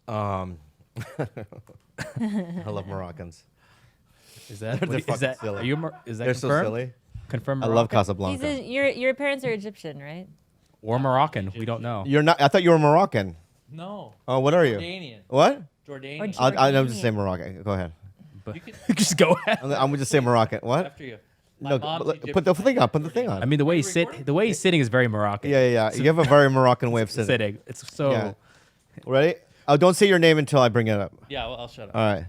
I love Moroccans. Is that They're is fucking that silly. Are you is that They're confirmed? so silly. Confirmed. I love Moroccan? Casablanca. Your parents are Egyptian, right? Or Moroccan. We don't know. You're not. I thought you were Moroccan. No. Oh, what are you? Jordanian. What? Jordanian. I'm just saying Moroccan. Go ahead. But You can- just go ahead. I'm gonna just say Moroccan. What? After you. My No, mom's put the thing on. Put the thing I on. mean, the way he's sitting is very Moroccan. Yeah. You have a very Moroccan way of sitting. Sitting. It's so. Yeah. Ready? Oh, don't say your name until I bring it up. Yeah, well, I'll shut up. All right.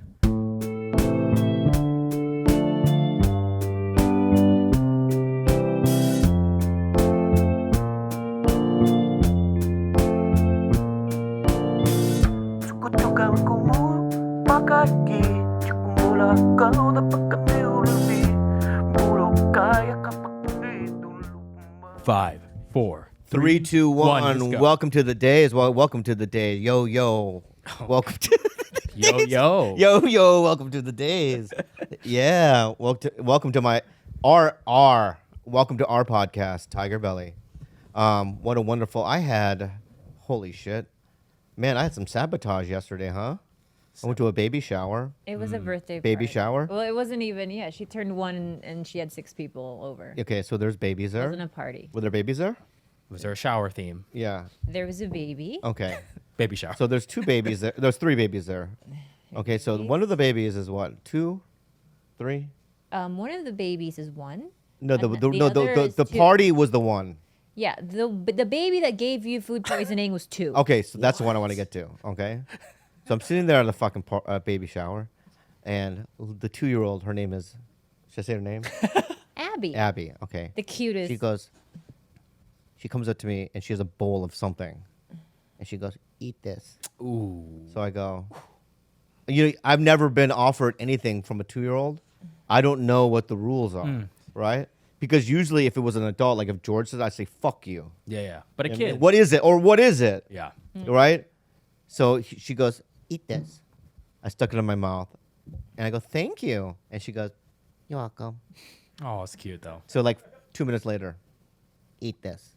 Five, four, 3, 2, 1. let's go. Welcome to the day as well. Welcome to the day. Yo. Welcome to the Yo, days. yo. Yo. Welcome to the days. Yeah. Welcome to my RR. Welcome to our podcast, TigerBelly. What a wonderful. Holy shit. Man, I had some sabotage yesterday, huh? I went to a baby shower. It was a birthday Baby party. shower? Well, it wasn't even. Yeah, she turned 1 and she had 6 people over. Okay, so there's babies It there. wasn't a party. Were there babies there? Was there a shower theme? Yeah. There was a baby. Okay. Baby shower. So there's 2 babies there. There's 3 babies there. Okay, so one of the babies is what? 2? 3? One of the babies is 1. No, And the other is the 2. party was the one. Yeah, the baby that gave you food poisoning was 2. Okay, so that's the one I want to get to. Okay, so I'm sitting there at the fucking baby shower, and the 2-year-old, her name is, should I say her name? Abby. Abby. Okay. The cutest. She comes up to me and she has a bowl of something, and she goes, "Eat this." Ooh. So I go, I've never been offered anything from a 2-year-old. I don't know what the rules are, right? Because usually if it was an adult, like if George says, I say, "Fuck you." Yeah. But a And kid. what is it? Or what is it? Yeah. Right? So she goes, "Eat this." I stuck it in my mouth, and I go, "Thank you." And she goes, "You're welcome." Oh, it's cute though. So like 2 minutes later, "Eat this."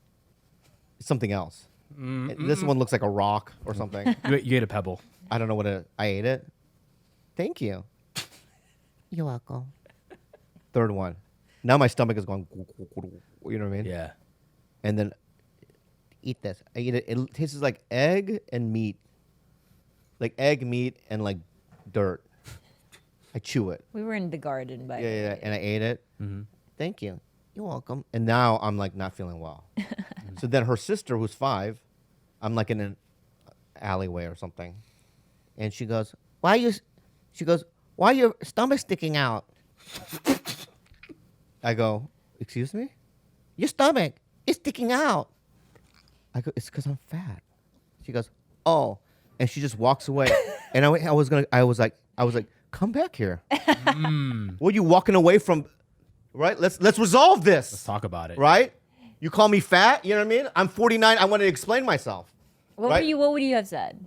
It's something else. This one looks like a rock or something. You ate a pebble. I don't know what I ate it. Thank you. You're welcome. Third one. Now my stomach is going, you know what I mean? Yeah. And then, eat this. I eat it. It tastes like egg and meat. Like egg, meat, and like dirt. I chew it. We were in the garden, by the Yeah. way. And I ate it. Thank you. You're welcome. And now I'm like not feeling well. So then her sister, who's 5, I'm like in an alleyway or something. And she goes, why are your stomach sticking out? I go, excuse me? Your stomach is sticking out. I go, it's because I'm fat. She goes, oh. And she just walks away. And I was like, come back here. What are you walking away from? Right? Let's resolve this. Let's talk about it. Right? You call me fat, you know what I mean? I'm 49. I want to explain myself. What right? would you have said?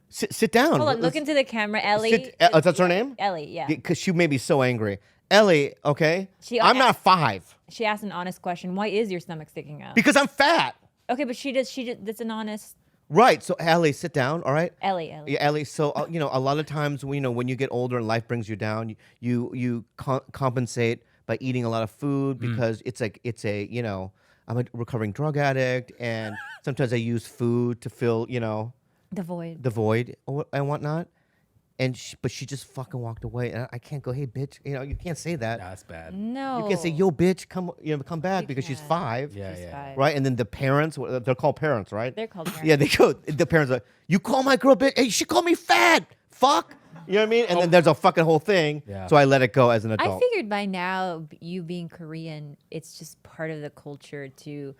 Sit down. Hold on, look into the camera, Ellie. That's her name? Ellie, yeah. Because she made me so angry. Ellie, okay? I'm not 5. She asked an honest question. Why is your stomach sticking out? Because I'm fat. Okay, but she just that's an honest. Right. So Ellie, sit down, all right? Ellie. Yeah, Ellie. So a lot of times, when you get older and life brings you down, you compensate by eating a lot of food because it's a I'm a recovering drug addict, and sometimes I use food to fill The void. the void and whatnot. And but she just fucking walked away, and I can't go, hey bitch, you can't say that. Nah, that's bad. No. You can't say, yo bitch, come back You because she's can't. 5. Yeah, She's yeah. 5. Right, and then the parents, they're called parents, right? They're called parents. Yeah, they go. The parents are like, you call my girl bitch? Hey, she called me fat. Fuck. You know what I mean? And then there's a fucking whole thing. Yeah. So I let it go as an I adult. figured by now, you being Korean, it's just part of the culture to,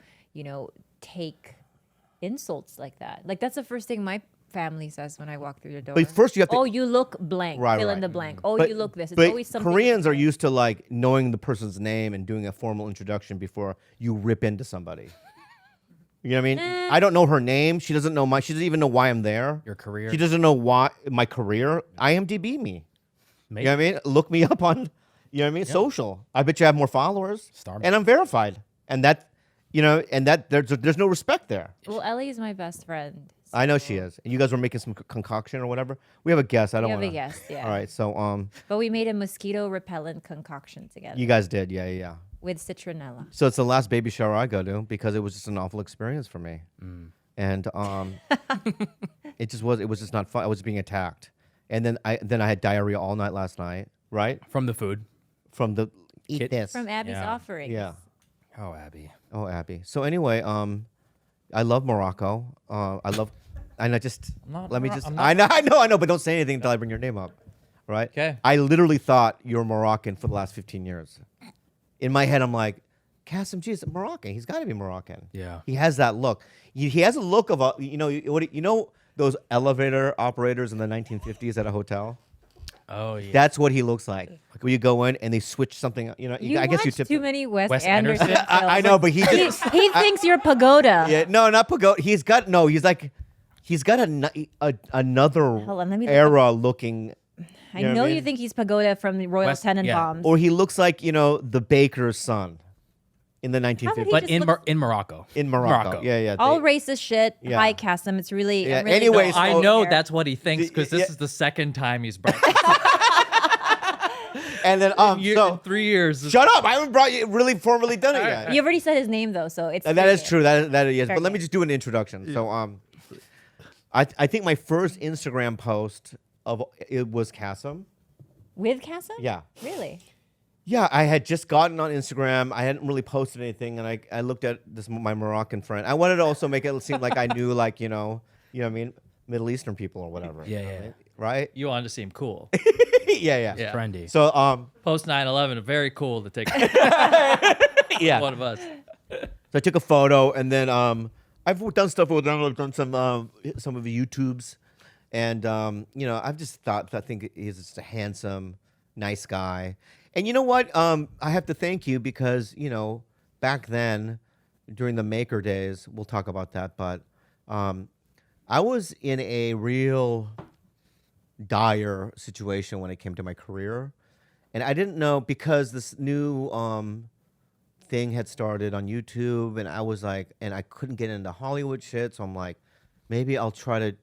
take insults like that. Like that's the first thing my family says when I walk through the door. But first you have to. Oh, you look blank. Right, Fill in right. the blank. Oh, but- you look this. It's but always something. Koreans are used to like knowing the person's name and doing a formal introduction before you rip into somebody. You know what I mean? I don't know her name. She doesn't know she doesn't even know why I'm there. Your career. She doesn't know why my career. IMDb me. Maybe. You know what I mean? Look me up on, you know what I mean? Social. I bet you have more followers. Star And I'm verified. And that, there's no respect there. Well, Ellie is my best friend. I know she is. And you guys were making some concoction or whatever. We have a guest. I don't We want have a guest, yeah. All right. So But we made a mosquito repellent concoction together you guys did. Yeah. with citronella. So it's the last baby shower I go to because it was just an awful experience for me. And it was just not fun. I was being attacked. And then I had diarrhea all night last night, right? From the food. From the eat Kid- this. From Abby's Yeah. offerings. Yeah. Oh, Abby. Oh, Abby. So anyway, I love Morocco. Let me just. I know, but don't say anything until I bring your name up, right? Okay. I literally thought you were Moroccan for the last 15 years. In my head, I'm like, Kassem G is Moroccan. He's got to be Moroccan. Yeah. He has that look. He has a look of a, those elevator operators in the 1950s at a hotel. Oh, yeah. That's what he looks like. Where you go in and they switch something. You I guess you watch tip. too many Wes Wes Anderson. Anderson? films. I know, but he just. He thinks you're pagoda. Yeah, no, not pagoda. He's got another Hold on, let me look era looking. I You know know what I you mean? think he's pagoda from the Royal Wes- Tenenbaums. yeah. Or he looks like the baker's son in the 1950s. He But just in looks- in Morocco. In Morocco. Yeah. All they- racist shit. Yeah. Hi, Kassem. It's really. Yeah, I'm really anyways, glad I you're know here. that's what he thinks because this Yeah. is the second time he's brought and then in 3 years. shut up! I haven't brought you really formally done it yet. You've already said his name though, so it's. And that fair is game. true. That is. Fair But let me game. just do an introduction. So I think my first Instagram post it was Kassem. With Kassem? Yeah. Really? Yeah, I had just gotten on Instagram. I hadn't really posted anything, and I looked at my Moroccan friend. I wanted to also make it seem like I knew, like you know what I mean, Middle Eastern people or whatever. Yeah. Right? You wanted to seem cool. Yeah. Yeah. Trendy. So Post 9/11, very cool to take yeah. one of us. So I took a photo, and then I've done stuff with them. I've done some of the YouTubes, and I've just I think he's just a handsome, nice guy. And you know what? I have to thank you because back then, during the maker days, we'll talk about that. But I was in a real dire situation when it came to my career, and I didn't know because this new thing had started on YouTube, and I was like, and I couldn't get into Hollywood shit, so I'm like, maybe I'll try to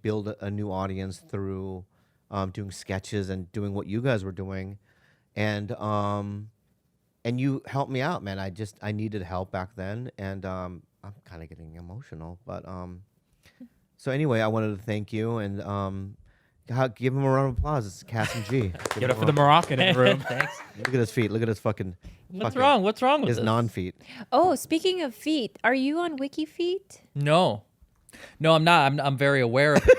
build a new audience through doing sketches and doing what you guys were doing. And you helped me out, man. I needed help back then, and I'm kind of getting emotional. But so anyway, I wanted to thank you and give him a round of applause. It's Kassem G. Get up for the Moroccan in the room. Thanks. Look at his feet. Look at his fucking. What's wrong? What's wrong with His this? non-feet. Oh, speaking of feet, are you on Wiki-Feet? No, I'm not. I'm very aware of it.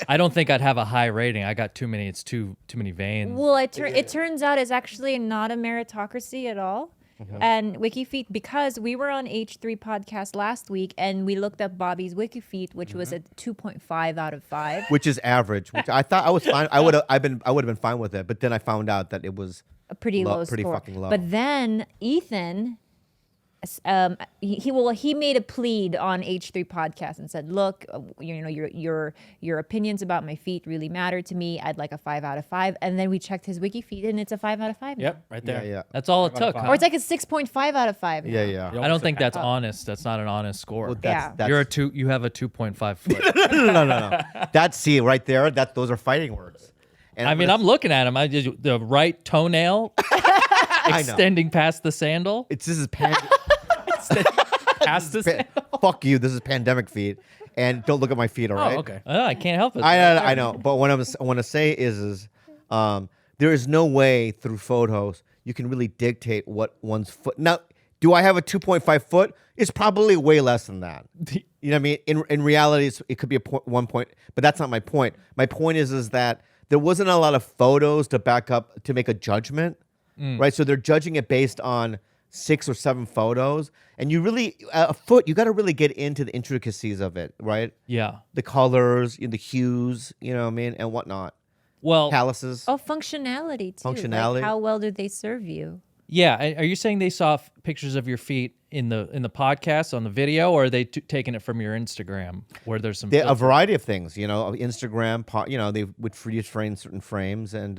I don't think I'd have a high rating. I got too many. It's too many veins. Well, it turns out it's actually not a meritocracy at all. And Wiki-Feet, because we were on H3 podcast last week and we looked up Bobby's Wiki-Feet, which was a 2.5 out of 5. Which is average. Which I thought I was fine. I would have been fine with it. But then I found out that it was A pretty low pretty score. fucking low. But then Ethan, he made a plead on H3 podcast and said, "Look, your opinions about my feet really matter to me. I'd like a 5 out of 5." And then we checked his Wiki-Feet, and it's a 5 out of 5. now. Yep, right there. yeah. That's all it took. Or Huh? it's like a 6.5 out of 5. now. Yeah. I don't think that's honest. That's not an honest score. Well, Yeah. that's, You're a two. You have a 2.5 foot. no. That's see right there. Those are fighting words. And I mean, I'm looking at him. I just the right toenail know. extending past the sandal. this is Past the sandal. fuck you. This is pandemic feet, and don't look at my feet. All right. Oh, okay. Oh, I can't help it. I know. But what I want to say is there is no way through photos you can really dictate what one's foot. Now, do I have a 2.5 foot? It's probably way less than that. You know what I mean? In reality, it could be 1 point, but that's not my point. My point is that there wasn't a lot of photos to back up to make a judgment, right? So they're judging it based on 6 or 7 photos, and you really a foot. You got to really get into the intricacies of it, right? Yeah. The colors, the hues, you know what I mean, and whatnot. Well, Calluses. Oh, functionality too. Functionality. Like how well do they serve you? yeah. Are you saying they saw pictures of your feet in the podcast on the video, or are they taking it from your Instagram where there's some? A variety of things, Instagram, they would freeze frame certain frames, and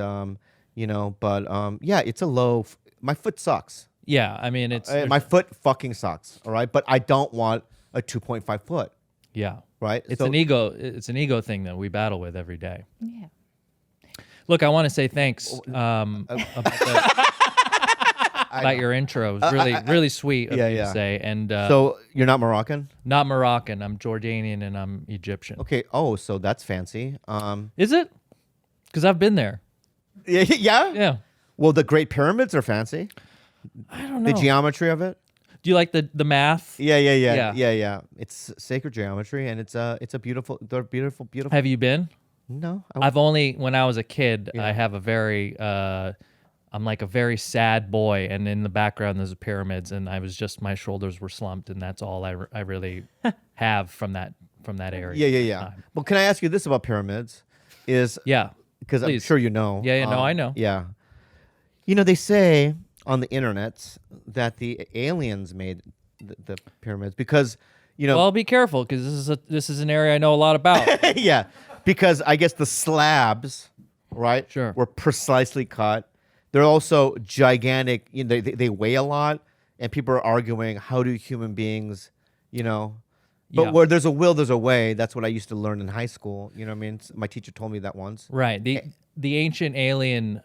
yeah, it's a low. My foot sucks. Yeah, I mean it's My foot fucking sucks. All right, but I don't want a 2.5 foot. yeah. right? It's an ego. It's an ego thing that we battle with every day. Yeah. Look, I want to say thanks about your intro. It was really sweet of you to say. And So you're not Moroccan? not Moroccan. I'm Jordanian and I'm Egyptian. Okay. Oh, so that's fancy. Is it? Because I've been there. Yeah. Yeah. Well, the Great Pyramids are fancy. I don't know. The geometry of it. Do you like the math? Yeah. It's sacred geometry, and it's a beautiful. They're beautiful. Have you been? No, I've only, when I was a kid, I have a very, I'm like a very sad boy, and in the background there's the pyramids, and I was just, my shoulders were slumped, and that's all I really have from that area. Yeah. Well, can I ask you this about pyramids? Yeah. Because I'm Please. sure you know. Yeah, no, I know. Yeah. You know, they say on the internet that the aliens made the pyramids because, you know. Well, be careful because this is an area I know a lot about. Yeah, because I guess the slabs, right? Sure. Were precisely cut. They're also gigantic. You know, they weigh a lot, and people are arguing how do human beings, you know. But Yeah. where there's a will, there's a way. That's what I used to learn in high school. You know what I mean? My teacher told me that once. Right. The ancient alien,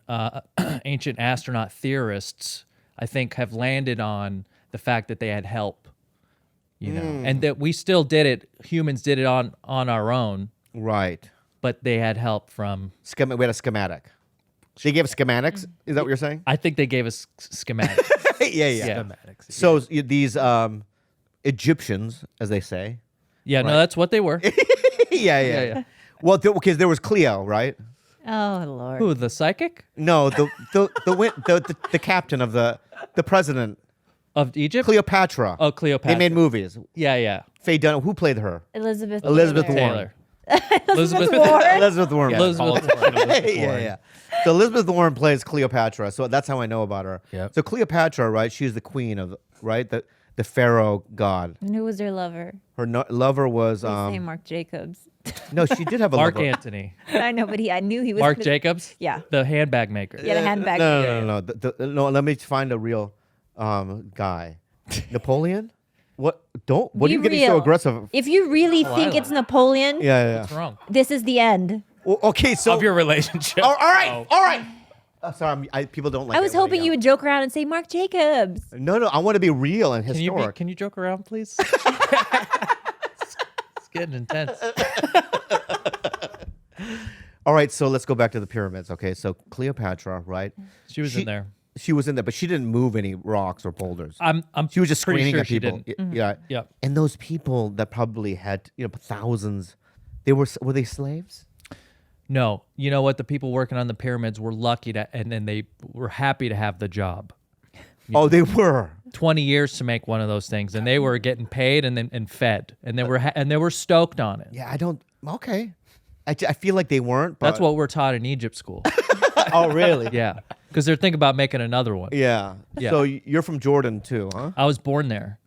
ancient astronaut theorists, I think, have landed on the fact that they had help, you know, and that we still did it. Humans did it on our own, Right. but they had help from. We had a schematic. They gave us schematics. Is that what you're saying? I think they gave us schematics. Yeah. Schematics. So these Egyptians, as they say. Yeah, no, that's what they were. Yeah. Well, because there was Cleo, right? Oh Lord. Who, the psychic No, the captain of the president, of Egypt? Cleopatra. Oh, Cleopatra. They made movies. Yeah. Faye Dunaway. Who played her? Elizabeth Elizabeth Taylor. Warren. Taylor. Elizabeth Elizabeth Warren. Yeah, Elizabeth politician. Yeah. So Elizabeth Warren plays Cleopatra. So that's how I know about her. Yep. So Cleopatra, right? She's the queen of the pharaoh god. And who was their lover? Her lover was Say Mark Jacobs. no, she did have a Mark lover. Antony. I know, but I knew he was Mark Jacobs? Yeah. The handbag maker. Yeah, the handbag. No. No, let me find a real guy. Napoleon? What? What are you getting so real. aggressive? If you really think it's Napoleon, Yeah. What's wrong? this is the end. Well, okay, so Of your relationship. all right. Sorry, people don't like. I was hoping you would joke around and say Mark Jacobs. No, I want to be real and Can historic. you joke around, please? It's getting intense. All right, so let's go back to the pyramids. Okay, so Cleopatra, right? She was in there. She was in there, but she didn't move any rocks or boulders. I'm She was just pretty screaming sure at she people. didn't. Yeah. Yep. And those people that probably had, thousands. Were they slaves? No, you know what? The people working on the pyramids were lucky and then they were happy to have the job. Oh, they were. 20 years to make one of those things, and they were getting paid and fed, and they were stoked on it. Yeah, I don't. Okay. I feel like they weren't. But, That's what we're taught in Egypt school. Oh, really? Yeah, because they're thinking about making another one. Yeah. Yeah. So you're from Jordan too, huh? I was born there.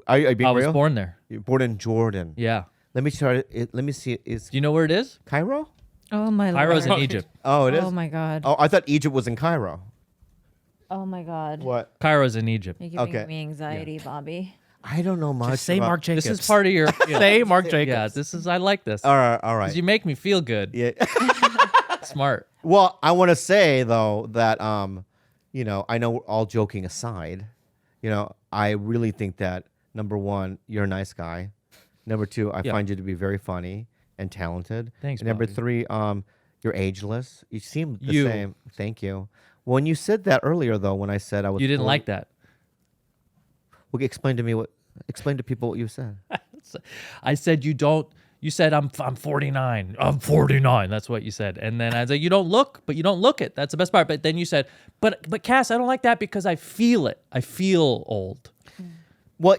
Are you being I was real? born there. You're born in Jordan. Yeah. Let me start. Let me see. Is Do you know where it is? Cairo? Oh my Cairo's in Lord. Egypt. Oh, it is. Oh my God. Oh, I thought Egypt was in Cairo. Oh my God. What? Cairo's in Egypt. You're giving Okay. me anxiety, Bobby. I don't know much. Just say about- Mark Jacobs. This is part of your. Say Mark Jacobs. Yeah, this is. I like this. All right. 'Cause you make me feel good. Yeah. Smart. Well, I want to say though that I know all joking aside, I really think that number one, you're a nice guy. Number two, I Yeah. find you to be very funny and talented. Thanks, And number Bobby. three, you're ageless. You seem the You. same. Thank you. When you said that earlier, though, when I said I was, You didn't 40 like that. Well, explain to people what you said. I said you don't. You said I'm 49. I'm 49. That's what you said. And then I was like, you don't look it. That's the best part. But then you said, but Cass, I don't like that because I feel it. I feel old. Well,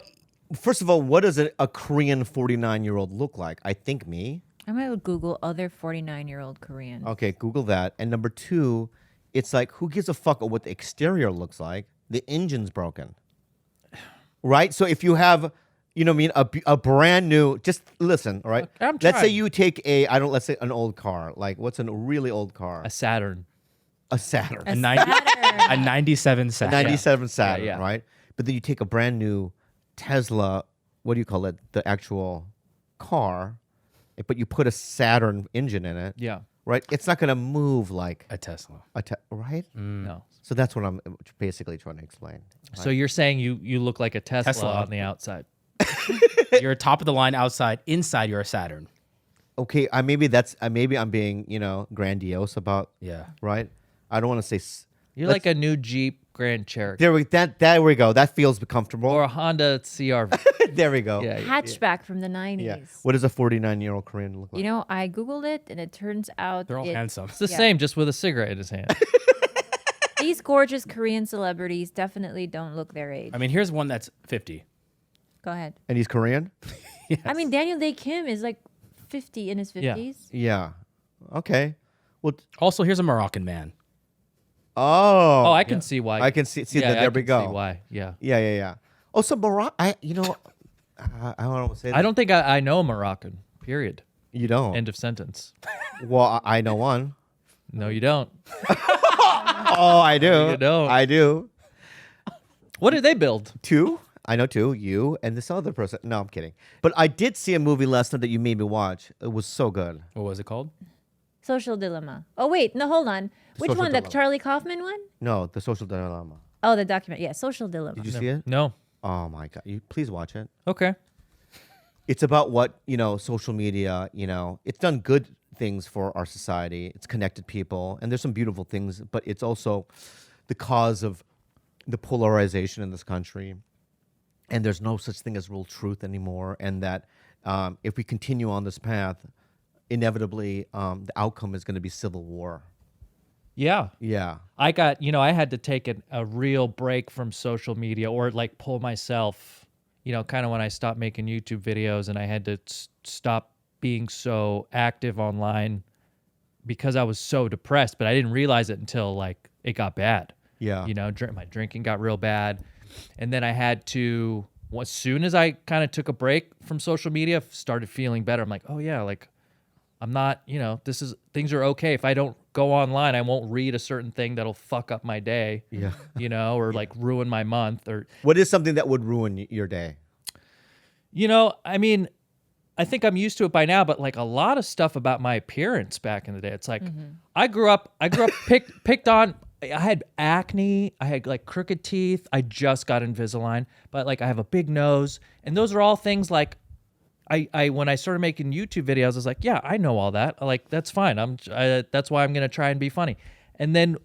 first of all, what does a Korean 49-year-old look like? I think me. I'm going to Google other 49-year-old Korean. Okay, Google that. And number two, it's like, who gives a fuck what the exterior looks like? The engine's broken. Right? So if you have, a brand new, just listen, all right? I'm Let's say trying. you take let's say an old car. Like, what's a really old car? A Saturn. A Saturn. A A 90 Saturn. a 97 A Saturn. 97 Saturn, yeah. right? But then you take a brand new Tesla, what do you call it? The actual car, but you put a Saturn engine in it, Yeah. right? It's not going to move like A Tesla. right? No. So that's what I'm basically trying to explain. So you're saying you look like a Tesla, Tesla. on the outside. You're top of the line outside. Inside, you're a Saturn. Okay, maybe I'm being grandiose about right. I don't want to say You're like a new Jeep Grand Cherokee there we go. That feels comfortable. or a Honda CRV. There we go. Yeah. Hatchback from the 90s. Yeah. What does a 49-year-old Korean look like? You know, I Googled it and it turns out They're all handsome. It's the same, just with a cigarette in his hand. these gorgeous Korean celebrities definitely don't look their age. I mean, here's one that's 50. Go ahead. And he's Korean? I mean, Daniel Day Kim is like 50 in his 50s. Yeah. Okay. Well. Also, here's a Moroccan man. Oh. Oh, I can see why. I can see Yeah, that. There I we can go. see why. Yeah. Yeah. Oh, so Morocco. I don't want to say that. I don't think I know a Moroccan. Period. You don't. End of sentence. Well, I know one. No, you don't. Oh, I do. You don't. I do. What did they build? Two. I know two. You and this other person. No, I'm kidding. But I did see a movie last night that you made me watch. It was so good. What was it called? Social Dilemma. Oh, wait. No, hold on. Which Social one? The Dilemma. Charlie Kaufman one? No, The Social Dilemma. Oh, the document. Yeah, Social Dilemma. Did you see it? No. Oh my God! You please watch it. Okay. It's about what social media. It's done good things for our society. It's connected people, and there's some beautiful things. But it's also the cause of the polarization in this country. And there's no such thing as real truth anymore. And that if we continue on this path, inevitably the outcome is going to be civil war. Yeah. Yeah. I got, I had to take a real break from social media or like pull myself, kind of when I stopped making YouTube videos and I had to stop being so active online because I was so depressed, but I didn't realize it until like it got bad. Yeah. My drinking got real bad. And then I had to, as soon as I kind of took a break from social media, started feeling better. I'm like, oh yeah, like I'm not, things are okay. If I don't go online, I won't read a certain thing that'll fuck up my day. Yeah. Or like ruin my month or, What is something that would ruin your day? I mean, I think I'm used to it by now, but like a lot of stuff about my appearance back in the day, it's like I grew up picked on. I had acne. I had like crooked teeth. I just got Invisalign, but like I have a big nose, and those are all things like I when I started making YouTube videos, I was like, yeah, I know all that. Like that's fine. That's why I'm gonna try and be funny, and then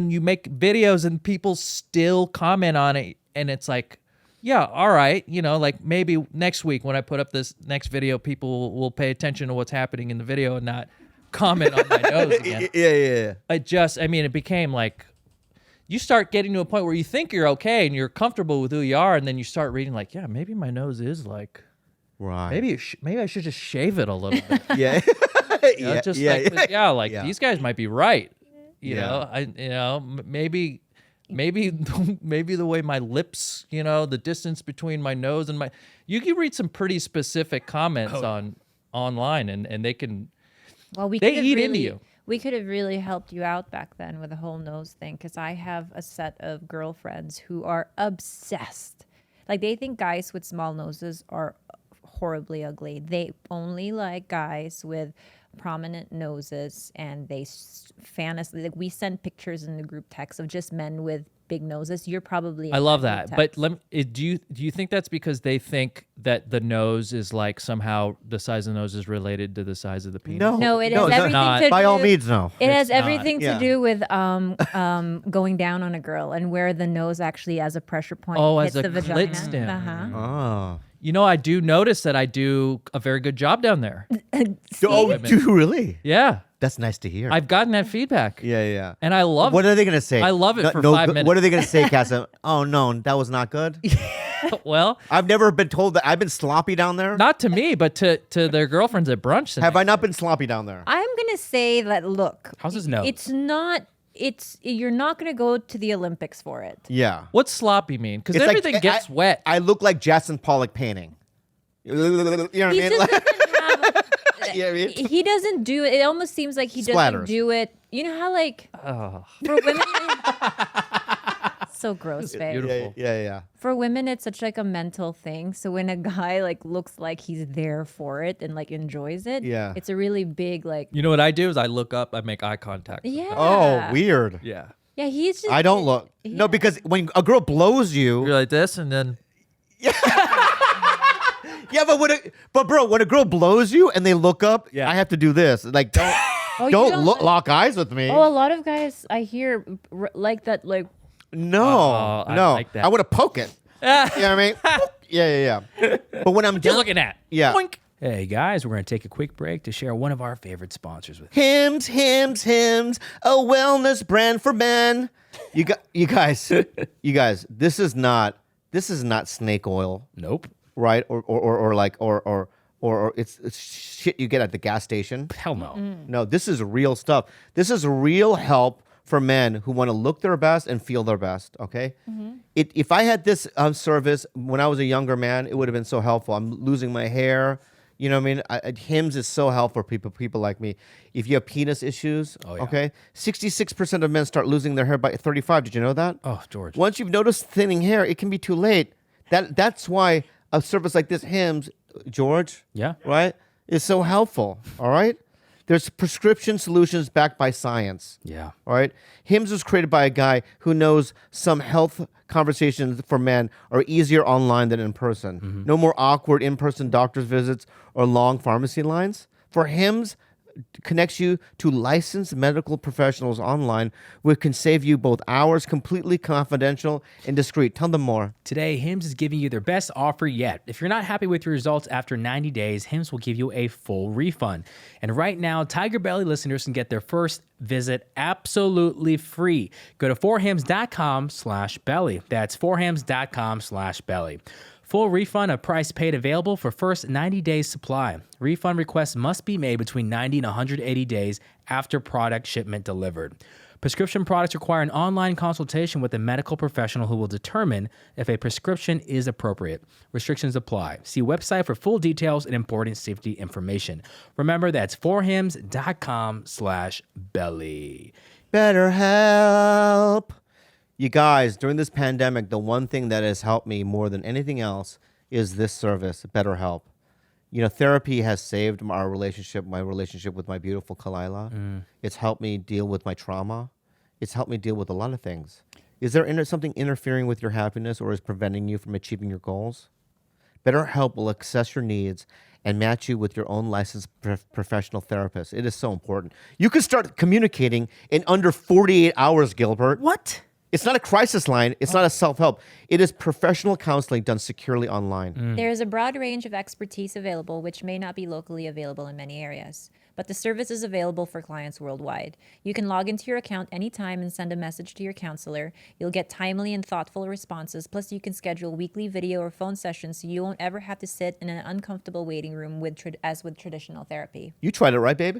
you make videos and people still comment on it, and it's like, yeah, all right, like maybe next week when I put up this next video, people will pay attention to what's happening in the video and not comment on my nose again. Yeah. It became like, you start getting to a point where you think you're okay and you're comfortable with who you are, and then you start reading like, yeah, maybe my nose is like, Right. maybe I should just shave it a little bit. Yeah. These guys might be right. Maybe the way my lips, the distance between my nose and my, you can read some pretty specific comments online and they can. Well, they eat into you. We could have really helped you out back then with the whole nose thing, because I have a set of girlfriends who are obsessed. Like, they think guys with small noses are horribly ugly. They only like guys with prominent noses, and they fantasy. Like, we send pictures in the group text of just men with big noses. You're probably. I love that, but do you think that's because they think that the nose is like somehow the size of the nose is related to the size of the penis? No, it has everything to do. By all means, no. It has everything Yeah. to do with going down on a girl and where the nose actually, as a pressure point, hits as a the vagina. clit stim. Oh. I do notice that I do a very good job down there. Oh, do you really? Yeah, That's nice to hear. I've gotten that feedback. Yeah. And I love What it. are they going to say? I love it for 5 minutes. What are they going to say, Kassem? Oh, no, that was not good. Well, I've never been told that. I've been sloppy down there. not to me, but to their girlfriends at brunch. Have I not been sloppy down there? I'm gonna say that. Look, How's his nose? it's not. You're not gonna go to the Olympics for it. Yeah. What's sloppy mean? Because It's like- everything gets wet. I look like Jackson Pollock painting. You know what I He mean? just doesn't have. You know what I mean? He doesn't do it. It almost seems like he doesn't Splatters. do it. You know how, like, Oh. for women, so gross, babe. Beautiful. Yeah. For women, it's such like a mental thing. So when a guy like looks like he's there for it and like enjoys it, Yeah. it's a really big like. You know what I do is I look up, I make eye contact. Yeah. Oh, weird. Yeah. Yeah, he's just. I don't look. No, because when a girl blows you, You're like this, and then yeah, but bro, when a girl blows you and they look up, Yeah. I have to do this. Like, don't you don't lock eyes with me. Oh, a lot of guys I hear like that. Like, No, I no, like that. I want to poke it. You know what I mean? Yeah. But when I'm you're just looking at. yeah, Boink. Hey guys, we're going to take a quick break to share one of our favorite sponsors with you. Hims, a wellness brand for men. You guys, this is not snake oil, Nope. right? Or it's shit you get at the gas station. Hell no. No, this is real stuff. This is real help for men who want to look their best and feel their best. Okay, if I had this service when I was a younger man, it would have been so helpful. I'm losing my hair. You know what I mean? Hims is so helpful for people like me. If you have penis issues, okay, 66% of men start losing their hair by 35. Did you know that? Oh, George. Once you've noticed thinning hair, it can be too late. That's why a service like this, Hims, George, Yeah. right, is so helpful. All right, there's prescription solutions backed by science. Yeah. All right, Hims was created by a guy who knows some health conversations for men are easier online than in person. No more awkward in-person doctor's visits or long pharmacy lines. For Hims, connects you to licensed medical professionals online, which can save you both hours, completely confidential and discreet. Tell them more. Today, Hims is giving you their best offer yet. If you're not happy with your results after 90 days, Hims will give you a full refund. And right now, TigerBelly listeners can get their first visit absolutely free. Go to forhims.com/belly. That's forhims.com/belly. Full refund of price paid available for first 90 days supply. Refund requests must be made between 90 and 180 days after product shipment delivered. Prescription products require an online consultation with a medical professional who will determine if a prescription is appropriate. Restrictions apply. See website for full details and important safety information. Remember, that's forhims.com/belly. Better help. You guys, during this pandemic, the one thing that has helped me more than anything else is this service, BetterHelp. You know, therapy has saved my relationship with my beautiful Khalyla. It's helped me deal with my trauma. It's helped me deal with a lot of things. Is there something interfering with your happiness or is preventing you from achieving your goals? BetterHelp will assess your needs and match you with your own licensed professional therapist. It is so important. You can start communicating in under 48 hours, Gilbert. What? It's not a crisis line. It's not a self-help. It is professional counseling done securely online. There is a broad range of expertise available, which may not be locally available in many areas. But the service is available for clients worldwide. You can log into your account anytime and send a message to your counselor. You'll get timely and thoughtful responses. Plus, you can schedule weekly video or phone sessions so you won't ever have to sit in an uncomfortable waiting room as with traditional therapy. You tried it, right, babe?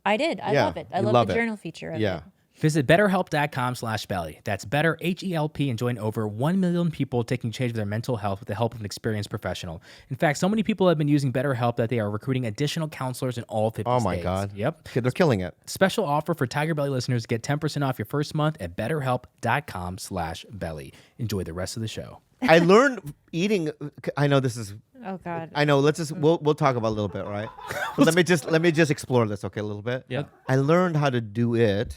I did. I Yeah, love it. I you love love the it. journal feature of Yeah. it. Visit betterhelp.com/belly. That's better, HELP, and join over 1 million people taking charge of their mental health with the help of an experienced professional. In fact, so many people have been using BetterHelp that they are recruiting additional counselors in all 50 Oh, states. my God. Yep. Okay, they're killing it. Special offer for TigerBelly listeners. Get 10% off your first month at betterhelp.com/belly. Enjoy the rest of the show. I learned eating. I know this is. Oh, God. I know. We'll talk about it a little bit, right? But let me just explore this, okay, a little bit. Yeah. I learned how to do it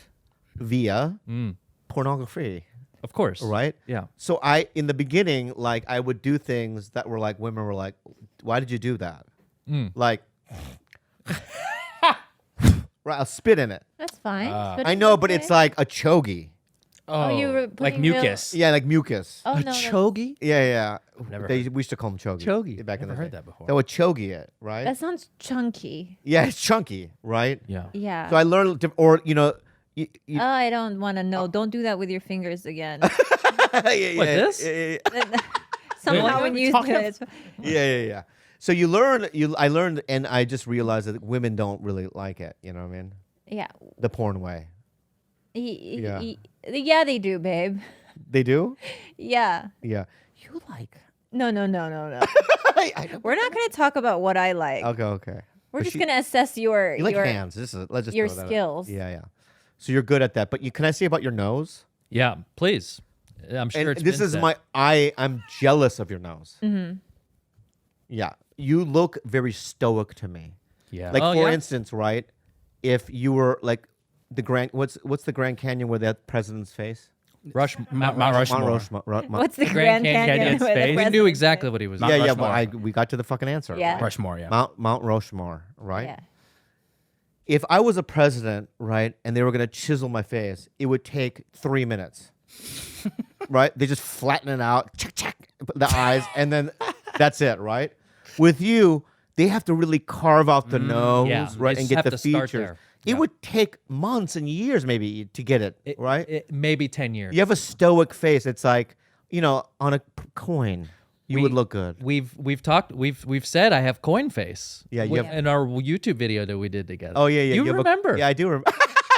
via pornography, Of course. right? Yeah. So in the beginning, like I would do things that were like women were like, "Why did you do that?" Like, right? I'll spit in it. That's fine. I know, but it's like a chogie. Oh, you were like putting real- mucus. Yeah, like mucus. Oh, no. that's- Chogie? Yeah. Never We used to call them chogies. Chogie. Back in Never the heard day. that before. They would chogie it, right? That sounds chunky. Yeah, it's chunky, right? Yeah. Yeah. So I learned, or you know, I don't want to know. Don't do that with your fingers again. Like this? Somehow What when are we you talking do it. Yeah. So I learned, and I just realized that women don't really like it. You know what I mean? Yeah. The porn way. Yeah, they do, babe. They do? Yeah. Yeah. You like? No. I We're not going to talk about what I like. Okay. We're But just going to assess your You like your hands. Let's just your throw that out. skills. Yeah. So you're good at that. But can I say about your nose? Yeah, please. I'm sure And it's this been is said. I'm jealous of your nose. Yeah, you look very stoic to me. Yeah. Like Oh, for yeah? instance, right? If you were like the Grand, what's the Grand Canyon where that president's face? Mount Rushmore. What's the Grand Grand Canyon? Canyon's with the face. We knew president's exactly what he was. Mount Yeah, Rushmore. but we got to the fucking answer. Yeah. right? Rushmore, yeah. Mount Rushmore, right? Yeah. If I was a president, right, and they were gonna chisel my face, it would take 3 minutes. Right? They just flatten it out, check, the eyes, and then that's it, right? With you, they have to really carve out the nose, yeah. right, They and just get have the to start features. there. It Yeah. would take months and years maybe to get it, right? Maybe 10 years. You have a stoic face. It's like, on a coin, you would look good. We've talked. We've said I have coin face. Yeah, you have- in our YouTube video that we did together. Oh, yeah. You have remember? Yeah, I do remember.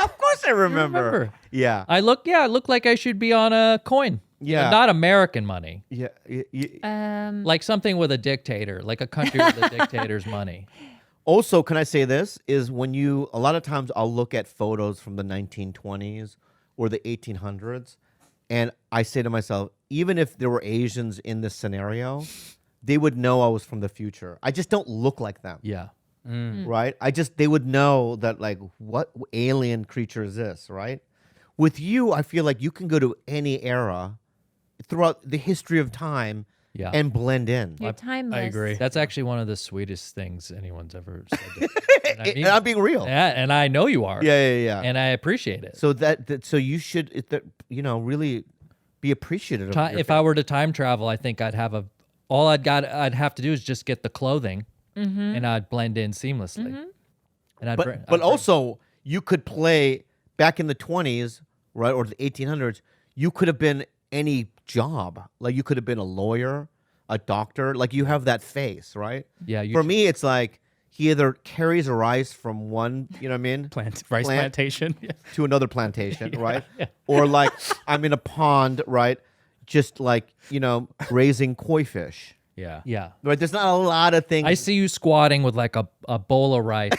Of course I remember. remember. Yeah. I look like I should be on a coin. Yeah. Not American money. Yeah. Like something with a dictator, like a country with a dictator's money. Also, can I say this? Is when a lot of times I'll look at photos from the 1920s or the 1800s, and I say to myself, even if there were Asians in this scenario, they would know I was from the future. I just don't look like them. Yeah. Right? They would know that, like, what alien creature is this, right? With you, I feel like you can go to any era throughout the history of time Yeah. and blend in. You're timeless. I agree. That's actually one of the sweetest things anyone's ever said. To me. And I mean- And I'm being real. yeah, and I know you are. Yeah. And I appreciate it. So so you should, really be appreciative. Of your If I were to time travel, I think I'd have I'd have to do is just get the clothing, and I'd blend in seamlessly. And I'd but also you could play back in the 20s, right, or the 1800s. You could have been any job. Like you could have been a lawyer, a doctor. Like you have that face, right? Yeah, you For should- me, it's like he either carries a rice from one, you know what I mean, Rice Plant. plantation. Yeah. to another plantation, right? Or like I'm in a pond, right? Just like, raising koi fish. Yeah. yeah. Right? There's not a lot of things. I see you squatting with like a bowl of rice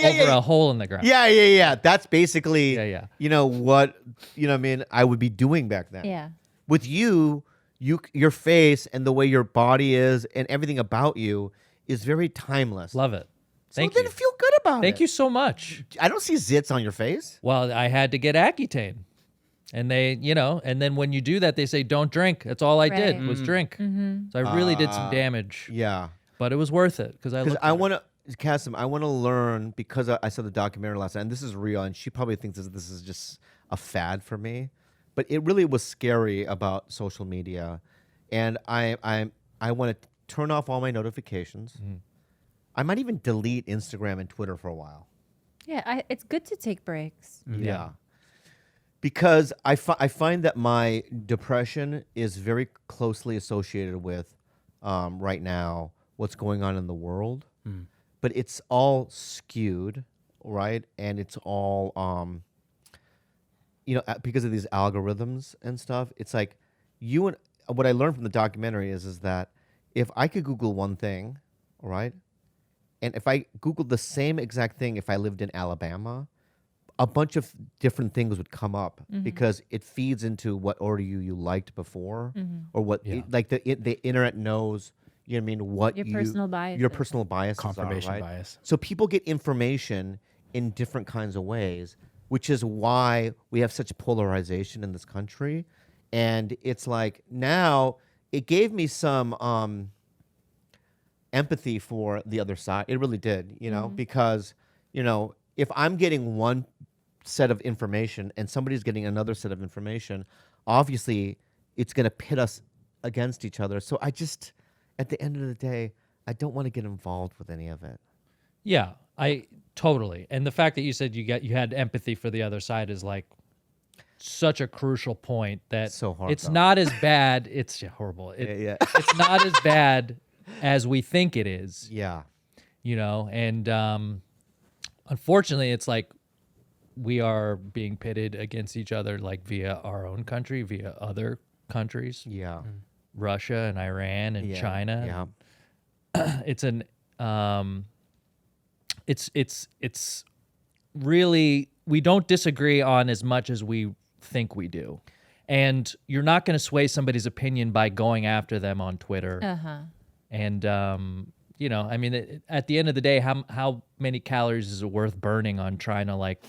over a hole in the ground. Yeah. That's basically, Yeah. what, what I mean, I would be doing back then. Yeah. With you, your face and the way your body is and everything about you is very timeless. Love it. So Thank then you. feel good about it. Thank you so much. I don't see zits on your face. Well, I had to get Accutane. And they, and then when you do that, they say, don't drink. That's all I did Right. was drink. So I really did some damage, Yeah. but it was worth it because Because I want to, Kassem, I want to learn, because I saw the documentary last night, and this is real, and she probably thinks this is just a fad for me, but it really was scary about social media, and I want to turn off all my notifications. I might even delete Instagram and Twitter for a while. Yeah. It's good to take breaks. Yeah. Because I find that my depression is very closely associated with, right now, what's going on in the world. But it's all skewed, right? And it's all, because of these algorithms and stuff. It's like what I learned from the documentary is that if I could Google one thing, right? And if I Googled the same exact thing if I lived in Alabama, a bunch of different things would come up because it feeds into what already you liked before, or what the internet knows. You know what I mean? What Your personal biases. your personal biases Confirmation are, right? bias. So people get information in different kinds of ways, which is why we have such polarization in this country. And it's like now it gave me some empathy for the other side. It really did, because if I'm getting one set of information and somebody's getting another set of information, obviously it's going to pit us against each other. So I just, at the end of the day, I don't want to get involved with any of it. Yeah, I totally. And the fact that you said you had empathy for the other side is like such a crucial point that So hard, it's though. not as bad. It's horrible. Yeah. It's not as bad as we think it is. Yeah. And unfortunately, it's like we are being pitted against each other, like via our own country, via other countries, Yeah. Russia and Iran and Yeah. China. Yeah. It's really, we don't disagree on as much as we think we do. And you're not going to sway somebody's opinion by going after them on Twitter. And, I mean, at the end of the day, how many calories is it worth burning on trying to like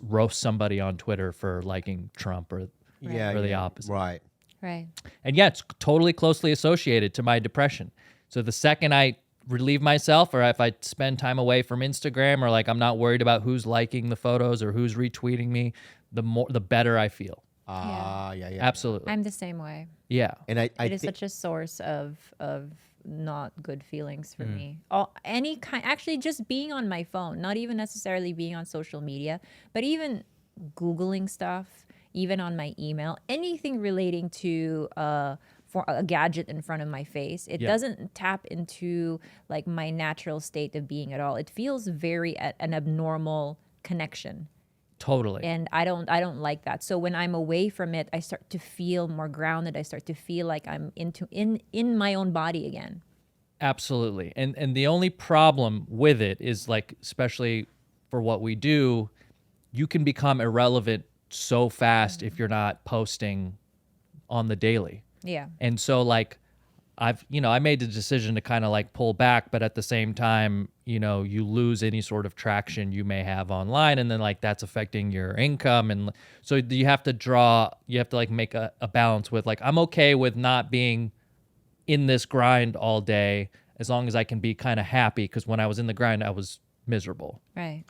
roast somebody on Twitter for liking Trump or the opposite? Right. Right. And yeah, it's totally closely associated to my depression. So the second I relieve myself, or if I spend time away from Instagram, or like I'm not worried about who's liking the photos or who's retweeting me, the better I feel. Yeah. Absolutely. I'm the same way. Yeah. And It is such a source of not good feelings for me. Any kind, actually, just being on my phone, not even necessarily being on social media, but even Googling stuff, even on my email, anything relating to for a gadget in front of my face, it doesn't tap into like my natural state of being at all. It feels very an abnormal connection. Totally. And I don't like that. So when I'm away from it, I start to feel more grounded. I start to feel like I'm in my own body again. Absolutely. And the only problem with it is like, especially for what we do, you can become irrelevant so fast if you're not posting on the daily. Yeah. And so like I made the decision to kind of like pull back, but at the same time, you lose any sort of traction you may have online, and then like that's affecting your income. And so you have to like make a balance with like, I'm okay with not being in this grind all day as long as I can be kind of happy, because when I was in the grind, I was miserable. Right.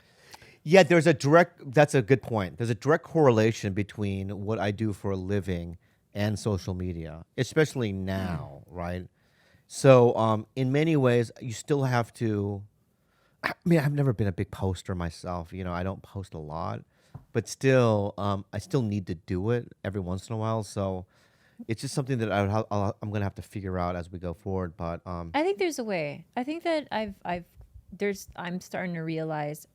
Yeah, that's a good point. There's a direct correlation between what I do for a living and social media, especially now, right? So in many ways, you still have to, I mean, I've never been a big poster myself. I don't post a lot, but still, I still need to do it every once in a while. So it's just something that I'm going to have to figure out as we go forward. But I think there's a way. I think that I'm starting to realize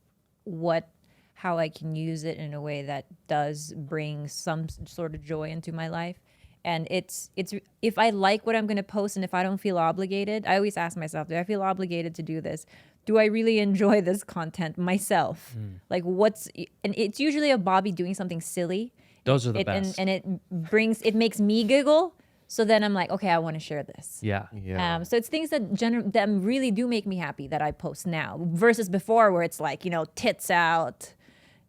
how I can use it in a way that does bring some sort of joy into my life. And it's if I like what I'm going to post, and if I don't feel obligated, I always ask myself, do I feel obligated to do this? Do I really enjoy this content myself? Like and it's usually a Bobby doing something silly. Those are the best. And it makes me giggle. So then I'm like, okay, I want to share this. Yeah. So it's things that really do make me happy that I post now versus before, where it's like, tits out,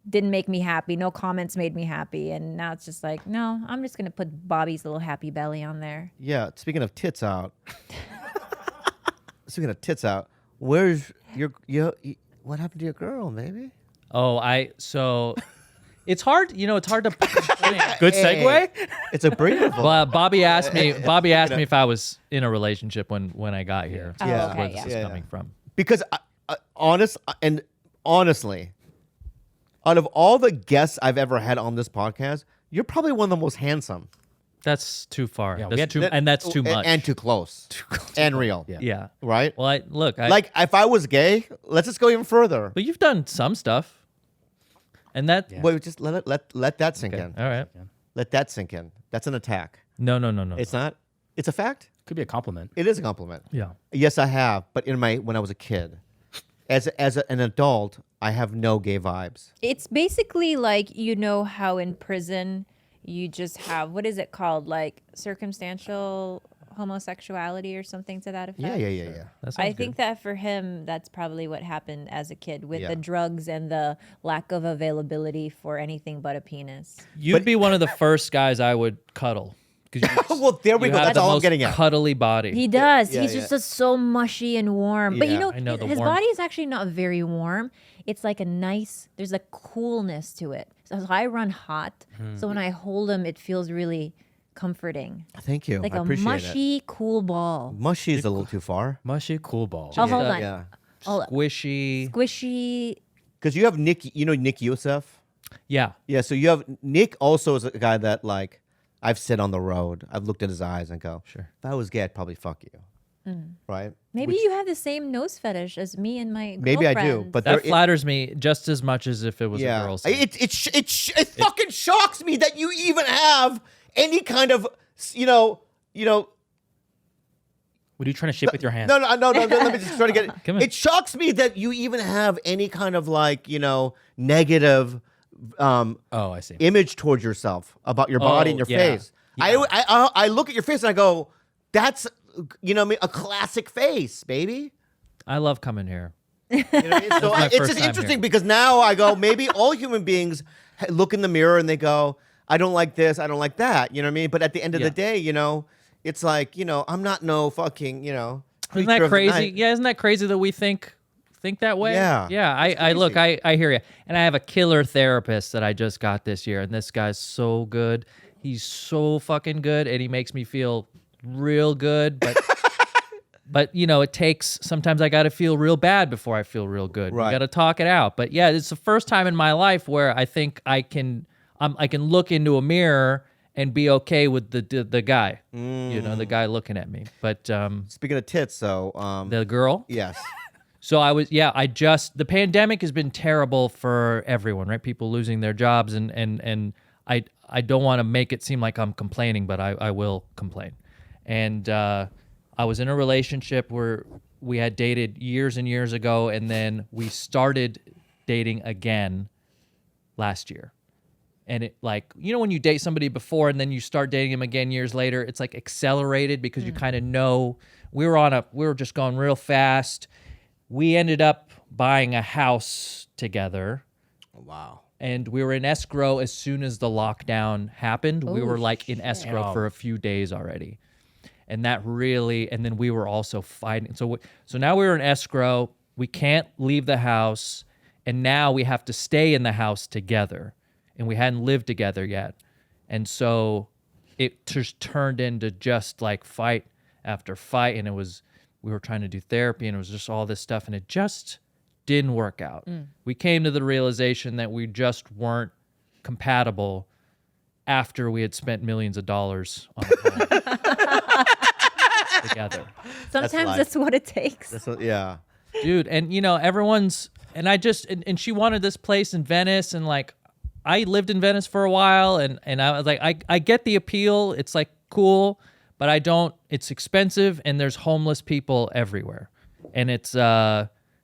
didn't make me happy. No comments made me happy. And now it's just like, no, I'm just going to put Bobby's little happy belly on there. yeah, speaking of tits out, where's what happened to your girl, maybe? So it's hard, it's hard to good segue. It's a beautiful. Well, Bobby asked me if I was in a relationship when I got here. Oh, Yeah. okay, Where this yeah. is Yeah. coming from. Because honestly, out of all the guests I've ever had on this podcast, you're probably one of the most handsome. That's too far. Yeah, That's too much. And too close. And real. Yeah. Yeah. Right? Well, Like, if I was gay, let's just go even further. but you've done some stuff, and that. Yeah. Wait, just let that sink in. All right. Let that sink in. That's an attack. No. It's not. It's a fact. Could be a compliment. It is a compliment. Yeah. Yes, I have. But when I was a kid, as an adult, I have no gay vibes. It's basically like, how in prison you just have, what is it called? Like circumstantial homosexuality or something to that effect. Yeah. That sounds I good. think that for him, that's probably what happened as a kid with Yeah. the drugs and the lack of availability for anything but a penis. You'd be one of the first guys I would cuddle. 'Cause you- Well, there we you go. have That's the all I'm most getting at. cuddly body. He does. Yeah, He's yeah. just so mushy and warm. But Yeah. I know the his warmth. body is actually not very warm. It's like there's a coolness to it. So I run hot. So when I hold him, it feels really comforting. Thank you. Like I a appreciate mushy, cool ball. it. Mushy is a little too far. Mushy cool ball. Oh, hold on. Yeah. Squishy. Squishy. Because you have Nick, Nick Youssef? Yeah. Yeah, so you have Nick also is a guy that like I've sit on the road. I've looked at his eyes and go, Sure. if I was gay, I'd probably fuck you. Right? Maybe you have the same nose fetish as me and my Maybe I do, girlfriend. but That there, flatters me just as much as if it was a yeah, girl's thing. it fucking shocks me that you even have any kind of What are you trying to ship with your hand? no. Let me just try to get Come it. on. It shocks me that you even have any kind of like negative Oh, I see. image towards yourself about your body and your yeah. face. I look at your face and I go, that's, you know what I mean, a classic face, baby. I love coming here. You know what I mean? So my it's first just time interesting here. because now I go, maybe all human beings look in the mirror and they go, I don't like this, I don't like that. You know what I mean? But at the end of Yeah. the day, you know, it's like, you know, I'm not no fucking, you know, Isn't creature that of the crazy? night. Yeah, isn't that crazy that we think that way? Yeah. Yeah. I look, I hear you. And I have a killer therapist that I just got this year, and this guy's so good. He's so fucking good, and he makes me feel real good. But but you know, it takes sometimes I gotta feel real bad before I feel real good. Right. You gotta talk it out. But yeah, it's the first time in my life where I think I can look into a mirror and be okay with the guy. You know, the guy looking at me. But Speaking of tits, so the girl. yes. So the pandemic has been terrible for everyone, right? People losing their jobs, and I don't want to make it seem like I'm complaining, but I will complain. And I was in a relationship where we had dated years and years ago, and then we started dating again last year. And it, like, you know, when you date somebody before and then you start dating them again years later, it's like accelerated because you kind of know. We were just going real fast. We ended up buying a house together, Wow. and we were in escrow as soon as the lockdown happened. We were like in escrow for a few days already. And then we were also fighting. So now we're in escrow. We can't leave the house, and now we have to stay in the house together. And we hadn't lived together yet. And so it just turned into just like fight after fight. And we were trying to do therapy, and it was just all this stuff, and it just didn't work out. We came to the realization that we just weren't compatible after we had spent millions of dollars on a home together. Sometimes life. that's what it takes. That's what, yeah. Dude, and you know, and she wanted this place in Venice, and like, I lived in Venice for a while, and I was like, I get the appeal. It's like cool, but I don't. It's expensive, and there's homeless people everywhere, and it's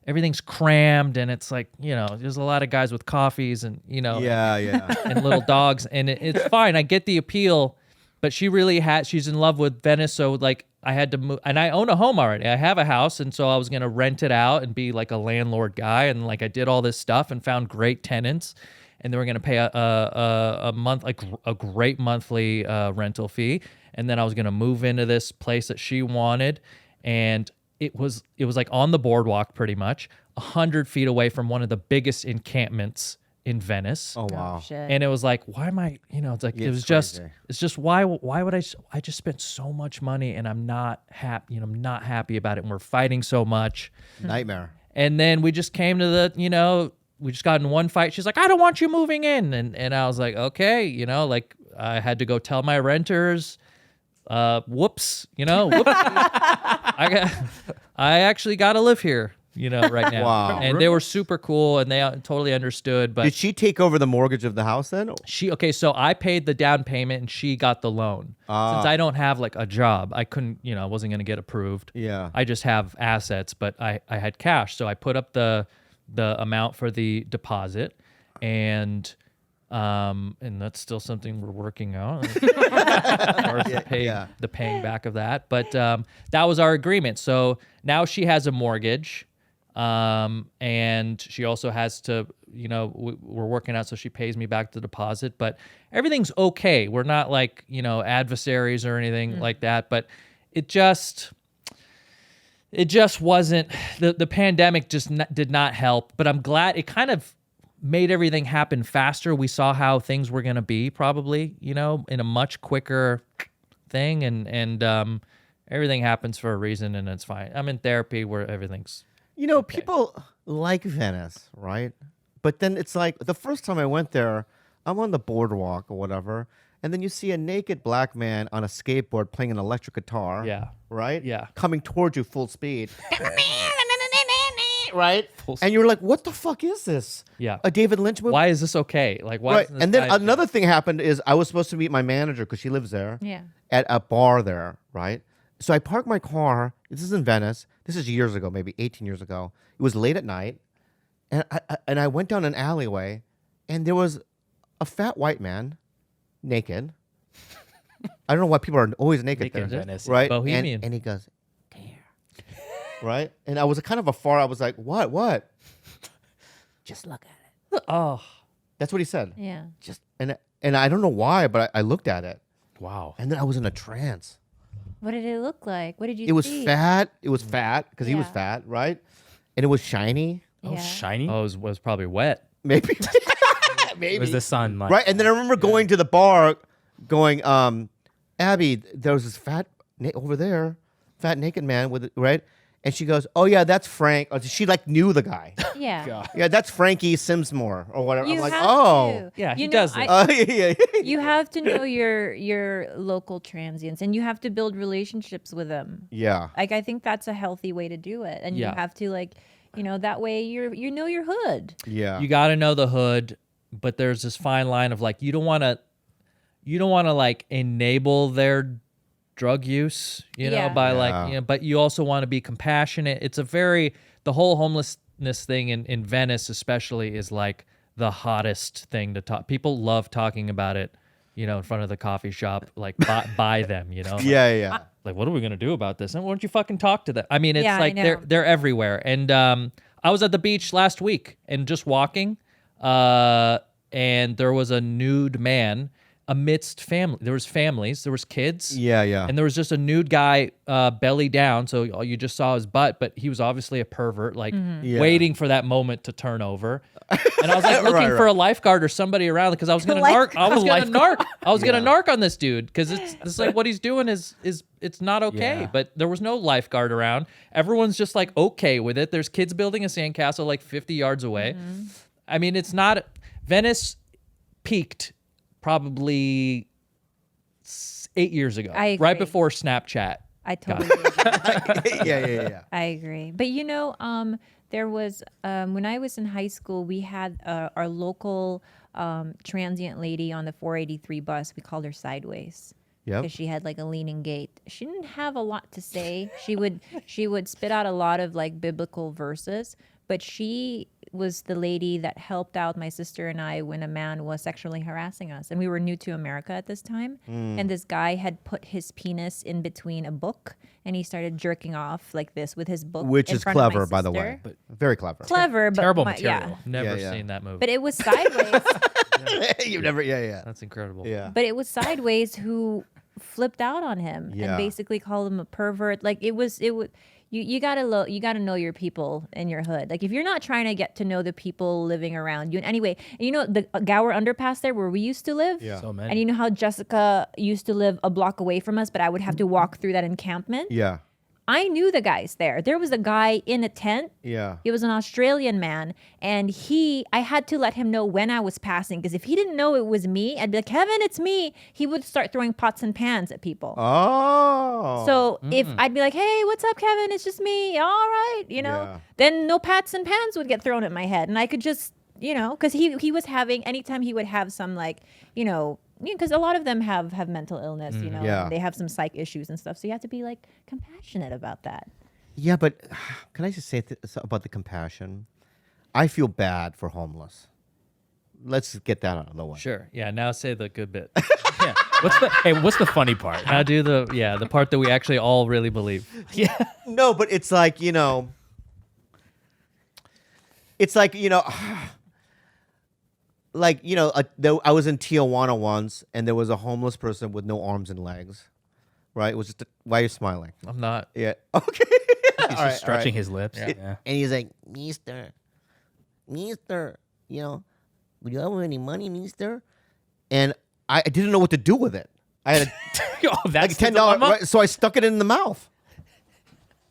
everything's crammed, and it's like, you know, there's a lot of guys with coffees, and you know, Yeah. and little dogs, and it's fine. I get the appeal, but she's in love with Venice, so like I had to move, and I own a home already. I have a house, and so I was gonna rent it out and be like a landlord guy, and like I did all this stuff and found great tenants. And they were going to pay a month, like a great monthly rental fee. And then I was going to move into this place that she wanted. And it was like on the boardwalk pretty much, 100 feet away from one of the biggest encampments in Venice. Oh, wow. Oh, shit. And it was like, why am I, you know, it's like, Yeah, it's crazy. just why would I just spent so much money and I'm not happy, you know, I'm not happy about it. And we're fighting so much. Nightmare. And then we just came to the, you know, we just got in one fight. She's like, I don't want you moving in. And I was like, okay, you know, like I had to go tell my renters, whoops, you know, whoops. I actually got to live here, you know, right now. Wow. And they were super cool, and they totally understood. But Did she take over the mortgage of the house then? so I paid the down payment and she got the loan. Since I don't have like a job, I couldn't, you know, I wasn't going to get approved. Yeah. I just have assets, but I had cash. So I put up the amount for the deposit, and that's still something we're working on as far as the paying back of that. But that was our agreement. So now she has a mortgage, and she also has to, you know, we're working out so she pays me back the deposit. But everything's okay. We're not like, you know, adversaries or anything like that. But it just wasn't, the pandemic just did not help, but I'm glad it kind of made everything happen faster. We saw how things were going to be probably, you know, in a much quicker thing, and everything happens for a reason, and it's fine. I'm in therapy where everything's, You know, people like Venice, right? But then it's like the first time I went there, I'm on the boardwalk or whatever, and then you see a naked black man on a skateboard playing an electric guitar. Yeah. Right? Yeah. Coming towards you full speed. Right? And you're like, what the fuck is this? Yeah. A David Lynch movie? why is this okay? Like, why? Right. isn't this And then guy- another thing happened is I was supposed to meet my manager because she lives there. Yeah. At a bar there, right? So I parked my car. This is in Venice. This is years ago, maybe 18 years ago. It was late at night. And I went down an alleyway, and there was a fat white man, naked. I don't know why people are always naked there, Venice, right? Bohemian. And he goes, damn. Right? And I was kind of afar. I was like, what? Just look at it. Oh, That's what he said. Yeah. Just and I don't know why, but I looked at it. Wow. And then I was in a trance. What did it look like? What did you It was see? fat. It was fat because he was Yeah. fat, right? And it was shiny. Oh, Yeah. shiny. oh, it was probably wet. Maybe. Maybe. It was the sun. Like, Right? And then I remember going to the bar going, Abby, there was this fat over there, fat naked man with it, right? And she goes, oh yeah, that's Frank. Or she like knew the guy. Yeah. God. Yeah, that's Frankie Simsmore or whatever. You I'm like, have oh. to. Yeah, he You know, does it. Yeah. You have to know your local transients, and you have to build relationships with them. Yeah. Like I think that's a healthy way to do it, and Yeah. you have to that way you know your hood. Yeah. You got to know the hood, but there's this fine line of like you don't want to like enable their drug use, Yeah. by Yeah. like, but you also want to be compassionate. It's the whole homelessness thing in Venice especially is like the hottest thing to talk. People love talking about it, in front of the coffee shop, like by them, Like, Yeah. like, what are we going to do about this? And why don't you fucking talk to them? I mean, it's Yeah, I like know. they're everywhere. And I was at the beach last week and just walking, and there was a nude man amidst family. There was families, there was kids. Yeah. And there was just a nude guy, belly down. So all you just saw his butt, but he was obviously a pervert, like Yeah. waiting for that moment to turn over. And I was like looking Right. for a lifeguard or somebody around because I was going to narc. I was going to narc. I was going to narc on this dude because it's like what he's doing is it's not okay. Yeah. But there was no lifeguard around. Everyone's just like okay with it. There's kids building a sandcastle like 50 yards away. I mean, it's not. Venice peaked probably 8 years ago, I right agree. before Snapchat. I totally agree. Yeah. I agree. But there was when I was in high school, we had our local transient lady on the 483 bus. We called her Sideways. Yep. Because she had like a leaning gait. She didn't have a lot to say. She would spit out a lot of like biblical verses, but she was the lady that helped out my sister and I when a man was sexually harassing us. And we were new to America at this time. And this guy had put his penis in between a book and he started jerking off like this with his book. Which in is front of my clever, by the way. sister. Very clever. Clever, but Terrible yeah. material. Never Yeah. seen that movie. But it was Sideways. You've never. Yeah. That's incredible. Yeah. But it was Sideways who flipped out on him Yeah. and basically called him a pervert. Like it would you gotta know your people in your hood. Like if you're not trying to get to know the people living around you. And anyway, the Gower Underpass there where we used to live. Yeah. So many. And you know how Jessica used to live a block away from us, but I would have to walk through that encampment. Yeah. I knew the guys there. There was a guy in a tent. Yeah. He was an Australian man, and I had to let him know when I was passing, because if he didn't know it was me, I'd be like, Kevin, it's me. He would start throwing pots and pans at people. Oh. So if I'd be like, hey, what's up, Kevin? It's just me. All right. Yeah. Then no pots and pans would get thrown at my head. And I could just, because he was having, anytime he would have some because a lot of them have mental illness, Yeah. and they have some psych issues and stuff. So you have to be like compassionate about that. Yeah, but can I just say about the compassion? I feel bad for homeless. Let's get that out of the way. Sure. Yeah. Now say the good bit. Yeah. What's the funny part? Now do the part that we actually all really believe. Yeah. No, but it's like, it's like, I was in Tijuana once, and there was a homeless person with no arms and legs, right? It was just, why are you smiling? I'm not. Yeah. Okay. He's just stretching his lips. Yeah. And he's like, Mister, would you have any money, Mister? And I didn't know what to do with it. I had Oh, that's like $10, right? So I stuck it in the mouth.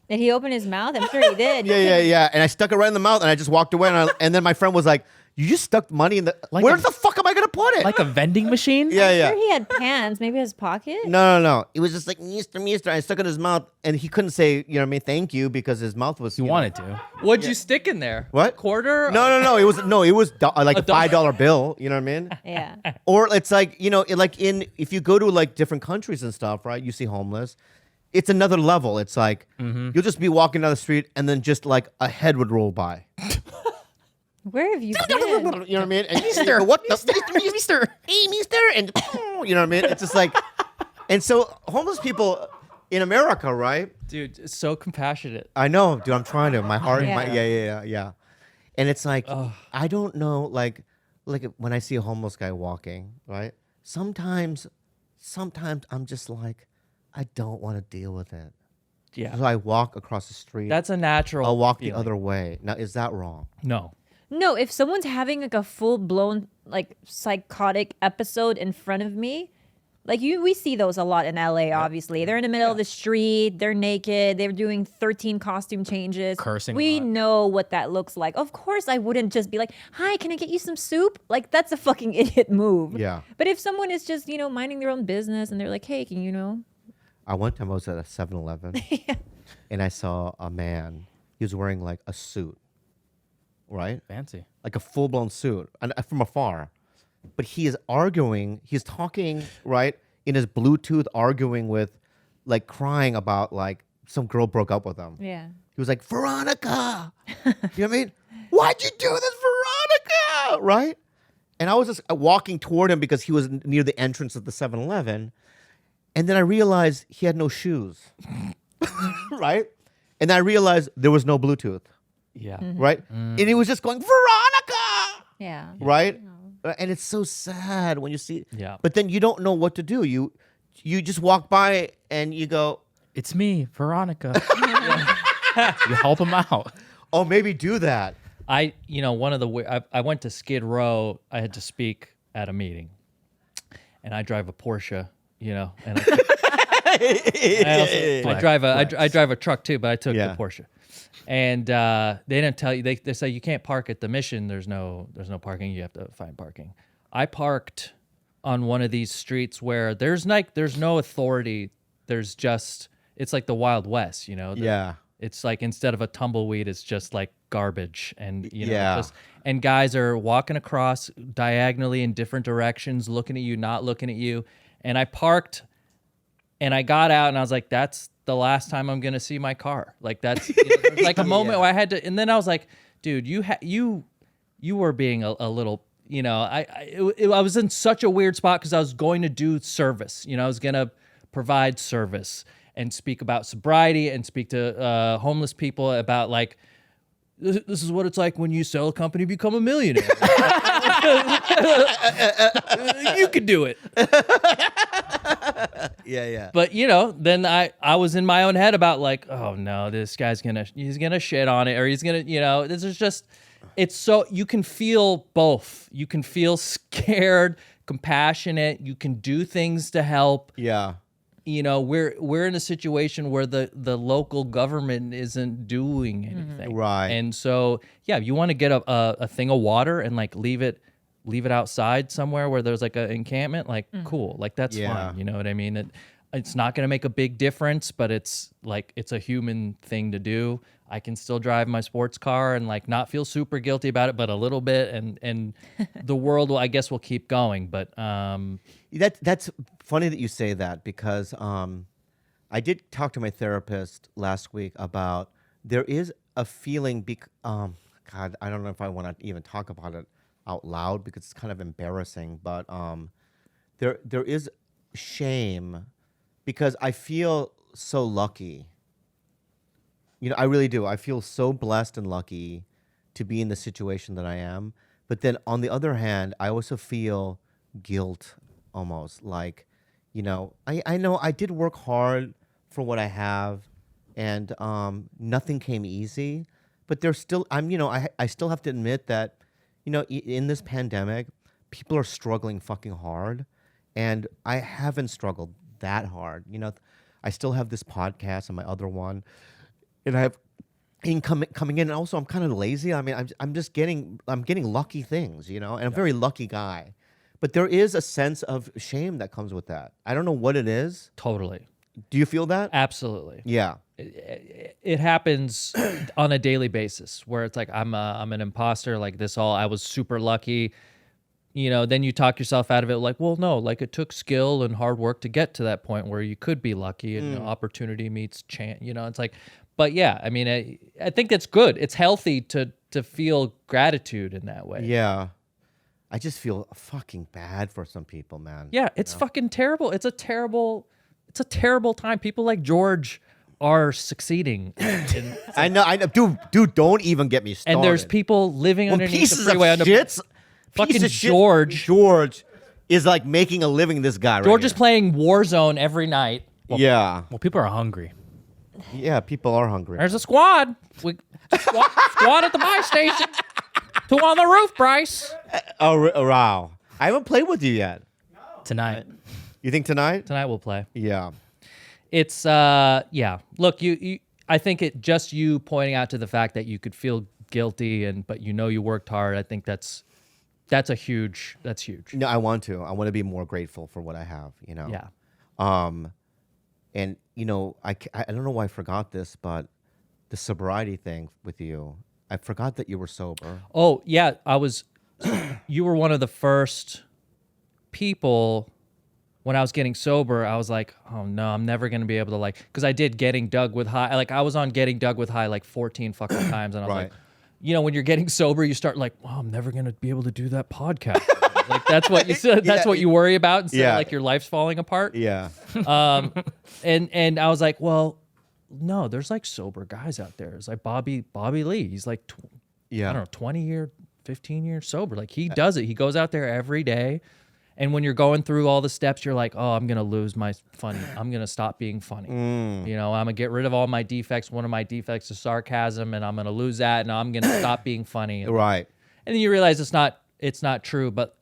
Did he open his mouth? I'm sure he did. Yeah. And I stuck it right in the mouth, and I just walked away. And then my friend was like, "You just stuck money in the. Where the fuck am I gonna put it?" Like a vending machine? yeah. Sure he had pans, maybe his pocket. No. It was just like Mister. I stuck it in his mouth, and he couldn't say, thank you, because his mouth was. He wanted to. What'd you stick in there? What? Quarter? No. It was like a $5 bill. You know what I mean? Yeah. Or it's like, if you go to like different countries and stuff, right? You see homeless. It's another level. It's like you'll just be walking down the street, and then just like a head would roll by. Where have you been? You know what I mean? And Mister, what the Mister? Hey, Mister, and you know what I mean? It's just like, and so homeless people in America, right? Dude, it's so compassionate. I know, dude. I'm trying to. My heart, Yeah. yeah. And it's like, I don't know, like when I see a homeless guy walking, right? Sometimes I'm just like, I don't want to deal with it. Yeah. So I walk across the street. That's a natural I'll walk feeling. the other way. Now, is that wrong? No. No, if someone's having like a full blown like psychotic episode in front of me, like we see those a lot in LA. Obviously, they're in the middle of the street, they're naked, they're doing 13 costume changes, Cursing a We lot. know what that looks like. Of course, I wouldn't just be like, "Hi, can I get you some soup?" Like that's a fucking idiot move. Yeah. But if someone is just minding their own business and they're like, "Hey, can I one time I was at a 7-Eleven and I saw a man. He was wearing like a suit, right? Fancy. Like a full-blown suit and from afar. But he is arguing, he's talking, right, in his Bluetooth, arguing with, like, crying about, like, some girl broke up with him. Yeah. He was like, Veronica! You know what I mean? Why'd you do this, Veronica? Right? And I was just walking toward him because he was near the entrance of the 7-Eleven. And then I realized he had no shoes. Right? And I realized there was no Bluetooth. Yeah. Right? And he was just going, Veronica! Yeah. Right? And it's so sad when you see. Yeah. But then you don't know what to do. You just walk by and you go, It's me, Veronica. You help him out. oh, maybe do that. One of the I went to Skid Row. I had to speak at a meeting, and I drive a Porsche. And I drive a truck too, but I took the Porsche. And they didn't tell you. They say you can't park at the Mission. There's no parking. You have to find parking. I parked on one of these streets where there's no authority. There's just it's like the Wild West. Yeah. It's like instead of a tumbleweed, it's just like garbage, and Yeah. and guys are walking across diagonally in different directions, looking at you, not looking at you. And I parked, and I got out, and I was like, "That's the last time I'm gonna see my car." Like that's there's like a moment where I had to, and then I was like, "Dude, you were being a little." I was in such a weird spot because I was going to do service. I was gonna provide service and speak about sobriety and speak to homeless people about like, this is what it's like when you sell a company, become a millionaire. You could do it. Yeah. But then I was in my own head about like, oh no, this guy's he's gonna shit on it, or he's gonna, this is just, it's so, you can feel both. You can feel scared, compassionate. You can do things to help. Yeah. We're in a situation where the local government isn't doing anything. Right. And so, you want to get a thing of water and like leave it outside somewhere where there's like an encampment, like cool. Like that's fine. You know what I mean? It's not going to make a big difference, but it's like, it's a human thing to do. I can still drive my sports car and like not feel super guilty about it, but a little bit. And the world will keep going. But, That's funny that you say that because I did talk to my therapist last week about there is a feeling. God, I don't know if I want to even talk about it out loud because it's kind of embarrassing. But there is shame because I feel so lucky. I really do. I feel so blessed and lucky to be in the situation that I am. But then on the other hand, I also feel guilt. Almost like, I know I did work hard for what I have, and nothing came easy. But there's still, I still have to admit that, in this pandemic, people are struggling fucking hard, and I haven't struggled that hard. I still have this podcast and my other one, and I have income coming in, and also I'm kind of lazy. I mean, I'm getting lucky things, and I'm a very lucky guy. But there is a sense of shame that comes with that. I don't know what it is. totally. Do you feel that? Absolutely. Yeah. It happens on a daily basis where it's like, I'm an imposter. Like I was super lucky. Then you talk yourself out of it. Like, well, no, like it took skill and hard work to get to that point where you could be lucky and opportunity meets chance. It's like, but yeah, I mean, I think that's good. It's healthy to to feel gratitude in that way. Yeah. I just feel fucking bad for some people, man. Yeah, it's fucking terrible. It's a terrible time. People like George are succeeding. I know. Dude, don't even get me started. And there's people living underneath the pieces freeway. of shits. Fucking Piece of shit, George is like making a living. This guy, George right is playing Warzone every night. Yeah, Well, people are hungry. yeah. People are hungry. There's a squad. Squad at the buy station. 2 on the roof, Bryce. Wow. I haven't played with you yet. Tonight. You think tonight? Tonight we'll play. Yeah. It's yeah. Look, you I think it just you pointing out to the fact that you could feel guilty but you worked hard. I think that's huge. No, I want to be more grateful for what I have, Yeah. And I don't know why I forgot this, but the sobriety thing with you, I forgot that you were sober. Oh, yeah, you were one of the first people when I was getting sober. I was like, oh no, I'm never going to be able to because I did Getting Dug with High. Like I was on Getting Dug with High like 14 fucking times. And I was Right. like, when you're getting sober, you start like, well, I'm never going to be able to do that podcast. Like that's what you said. That's what you worry about instead of like your life's falling apart. Yeah. And I was like, well, no, there's like sober guys out there. It's like Bobby Lee. He's like, I don't know, 20 year, 15 years sober. Like he does it. He goes out there every day. And when you're going through all the steps, you're like, oh, I'm going to lose my funny. I'm going to stop being funny. I'm going to get rid of all my defects. One of my defects is sarcasm, and I'm going to lose that, and I'm going to stop being funny. Right. And then you realize it's not true. But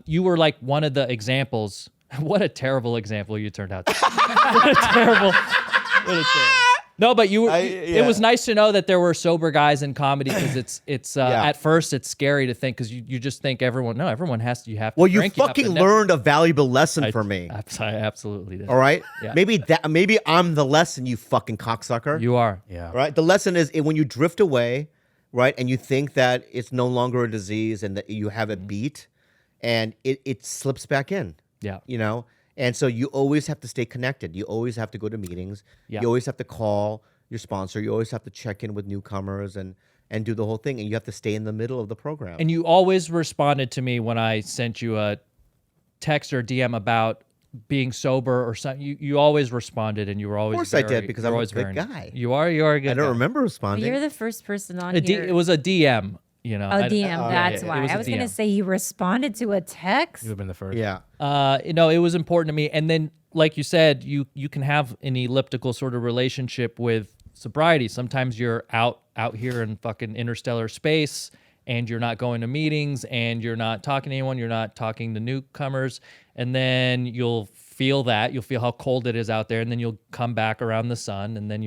you were like one of the examples. What a terrible example you turned out to be. What a terrible. No, but it was nice to know that there were sober guys in comedy because it's at first it's scary to think because you just think everyone has to, you have to Well, you drink, have fucking to learned a valuable lesson for me. I absolutely did. All right? Yeah. Maybe I'm the lesson, you fucking cocksucker. You are. Yeah. Right? The lesson is when you drift away, right, and you think that it's no longer a disease and that you have it beat, and it slips back in. Yeah. And so you always have to stay connected. You always have to go to meetings. Yeah. You always have to call your sponsor. You always have to check in with newcomers and do the whole thing. And you have to stay in the middle of the program. And you always responded to me when I sent you a text or DM about being sober or something. You always responded, and you were always. Of course I did, because I'm a good guy. You are a good guy. I don't remember responding. You're the first person on It was a DM. Oh, DM. That's why. I was going to DM. say you responded to a text. You have been the first. Yeah. It was important to me. And then, like you said, you can have an elliptical sort of relationship with sobriety. Sometimes you're out here in fucking interstellar space, and you're not going to meetings, and you're not talking to anyone. You're not talking to newcomers. And then you'll feel how cold it is out there, and then you'll come back around the sun, and then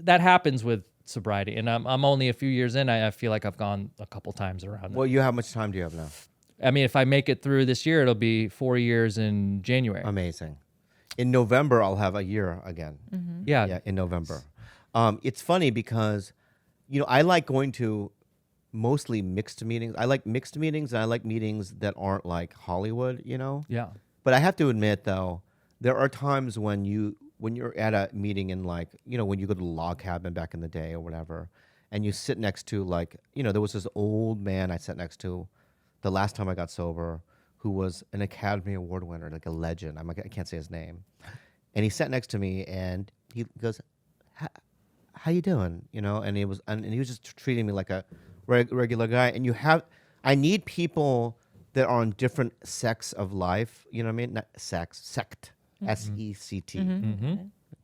that happens with sobriety. And I'm only a few years in. I feel like I've gone a couple times around. Well, how much time do you have now? I mean, if I make it through this year, it'll be 4 years in January. Amazing. In November, I'll have a year again. Mm-hmm. Yeah, in November. It's funny because, I like going to mostly mixed meetings. I like mixed meetings, and I like meetings that aren't like Hollywood, Yeah. But I have to admit, though, there are times when you're at a meeting in when you go to the log cabin back in the day or whatever, and you sit next to there was this old man I sat next to the last time I got sober who was an Academy Award winner, like a legend. I can't say his name. And he sat next to me and he goes, how you doing? And he was just treating me like a regular guy. And I need people that are on different sects of life. You know what I mean? Not sex, sect. S-E-C-T.